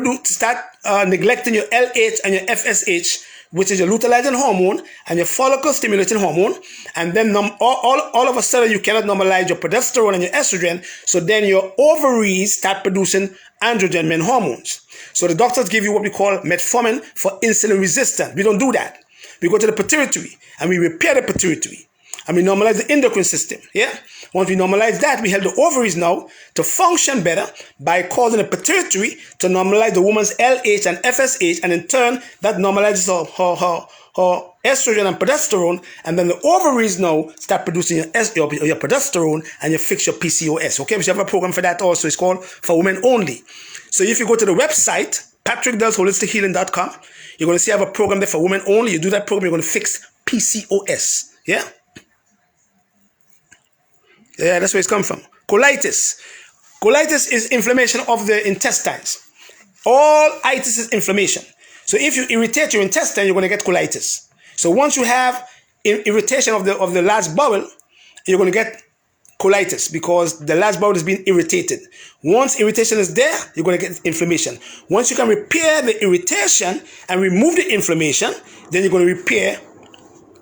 neglecting your LH and your FSH, which is your luteinizing hormone and your follicle stimulating hormone, and then all of a sudden you cannot normalize your progesterone and your estrogen, so then your ovaries start producing androgen men hormones. So the doctors give you what we call metformin for insulin resistance. We don't do that. We go to the pituitary and we repair the pituitary. And we normalize the endocrine system, yeah? Once we normalize that, we help the ovaries now to function better by causing the pituitary to normalize the woman's LH and FSH, and in turn, that normalizes her estrogen and progesterone, and then the ovaries now start producing your progesterone, and you fix your PCOS, okay? We have a program for that also. It's called For Women Only. So if you go to the website, patrickdellsHolisticHealing.com, you're going to see I have a program there for women only. You do that program, you're going to fix PCOS, yeah? Yeah, that's where it's come from. Colitis. Colitis is inflammation of the intestines. All itis is inflammation. So if you irritate your intestine, you're going to get colitis. So once you have irritation of the large bowel, you're going to get colitis because the large bowel is being irritated. Once irritation is there, you're going to get inflammation. Once you can repair the irritation and remove the inflammation, then you're going to repair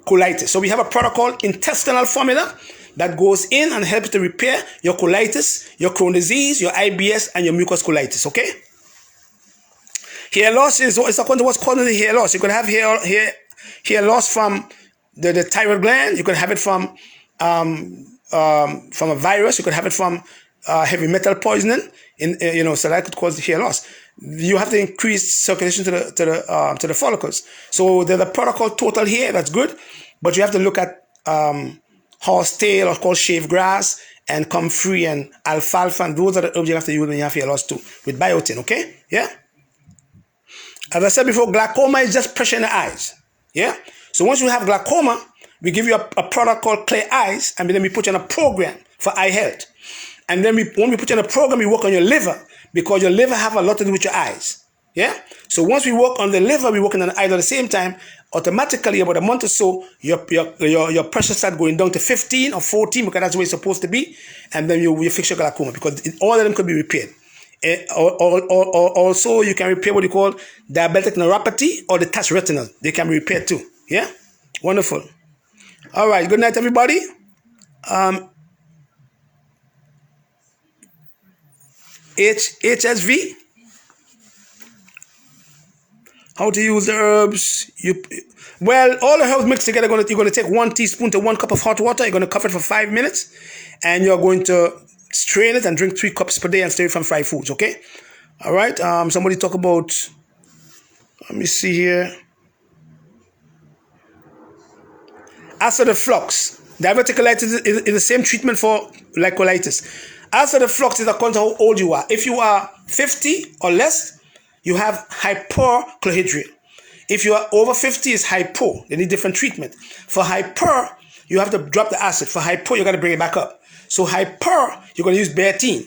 colitis. So we have a product called intestinal formula that goes in and helps to repair your colitis, your Crohn's disease, your IBS, and your mucous colitis, okay? Hair loss is according to what's causing the hair loss. You could have hair loss from the thyroid gland. You could have it from a virus. You could have it from heavy metal poisoning. So that could cause the hair loss. You have to increase circulation to the follicles. So there's a product called Total Hair that's good, but you have to look at horsetail, or called shave grass, and comfrey and alfalfa, and those are the herbs you have to use when you have hair loss too, with biotin, okay? Yeah? As I said before, glaucoma is just pressure in the eyes, yeah? So once you have glaucoma, we give you a product called Clear Eyes, and then we put you on a program for eye health. And then when we put you on a program, we work on your liver, because your liver have a lot to do with your eyes, yeah? So once we work on the liver, we work on the eyes at the same time. Automatically, about a month or so, your pressure start going down to 15 or 14, because that's where it's supposed to be, and then you fix your glaucoma, because all of them could be repaired. Also, you can repair what you call diabetic neuropathy or detached retinal. They can be repaired too. Yeah, wonderful. All right, good night, everybody. HSV. How to use the herbs? Well, all the herbs mixed together. You're going to take 1 teaspoon to 1 cup of hot water. You're going to cover it for 5 minutes, and you're going to strain it and drink 3 cups per day and stay away from fried foods. Okay. All right. Somebody talk about. Let me see here. Acid reflux. Diverticulitis is the same treatment for like colitis. Acid reflux is according to how old you are. If you are 50 or less, you have hyperchlorhydria. If you are over 50, it's hypo. They need different treatment. For hyper, you have to drop the acid. For hypo, you got to bring it back up. So hyper, you're going to use betaine.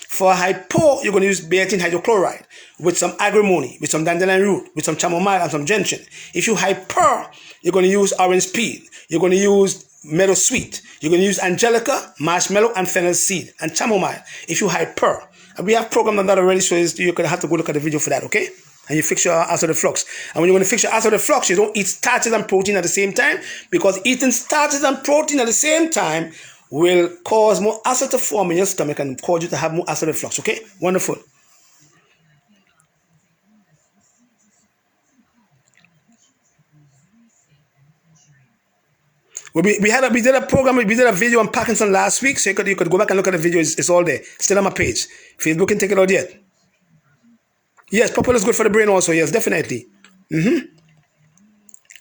For hypo, you're going to use betaine hydrochloride with some agrimony, with some dandelion root, with some chamomile and some gentian. If you hyper, you're going to use orange peel. You're going to use meadow sweet. You're going to use angelica, marshmallow, and fennel seed, and chamomile. If you hyper, and we have programmed on that already, so you're going to have to go look at the video for that, okay? And you fix your acid reflux. And when you're going to fix your acid reflux, you don't eat starches and protein at the same time, because eating starches and protein at the same time will cause more acid to form in your stomach and cause you to have more acid reflux, okay? Wonderful. Well, we did a program, we did a video on Parkinson last week, so you could go back and look at the video. It's all there, still on my page. Facebook can take it out yet. Yes, purple is good for the brain also. Yes, definitely.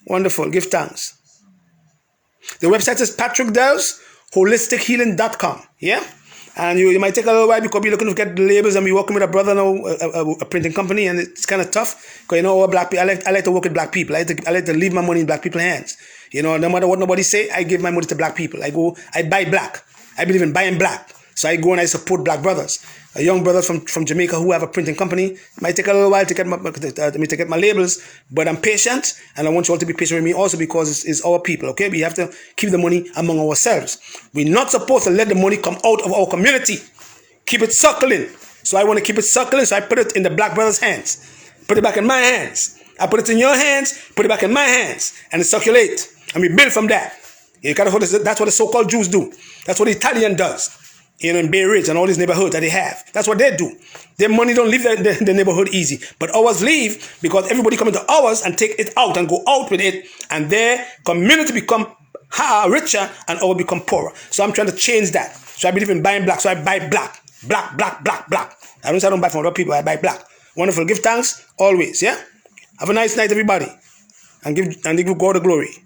Wonderful. Give thanks. The website is patrickdellsholistichealing.com. Yeah. And you might take a little while because you're looking to get the labels, and we're working with a brother now, a printing company, and it's kind of tough because, you know, black people, I like to work with black people. I like to leave my money in black people's hands. You know, no matter what nobody say, I give my money to black people. I buy black. I believe in buying black. So I go and I support black brothers. A young brother from Jamaica who have a printing company. It might take a little while to get my labels, but I'm patient, and I want you all to be patient with me also, because it's our people, okay? We have to keep the money among ourselves. We're not supposed to let the money come out of our community. Keep it circling. So I want to keep it circling, so I put it in the black brothers' hands. Put it back in my hands. I put it in your hands, put it back in my hands, and it circulate. And we build from that. You gotta hold this, that's what the so-called Jews do. That's what the Italian does. You know, in Bay Ridge and all these neighborhoods that they have. That's what they do. Their money don't leave the neighborhood easy. But ours leave because everybody come into ours and take it out and go out with it. And their community become richer and ours become poorer. So I'm trying to change that. So I believe in buying black. So I buy black. Black, black, black, black. I don't buy from other people. I buy black. Wonderful. Give thanks always. Yeah? Have a nice night, everybody. And give God the glory.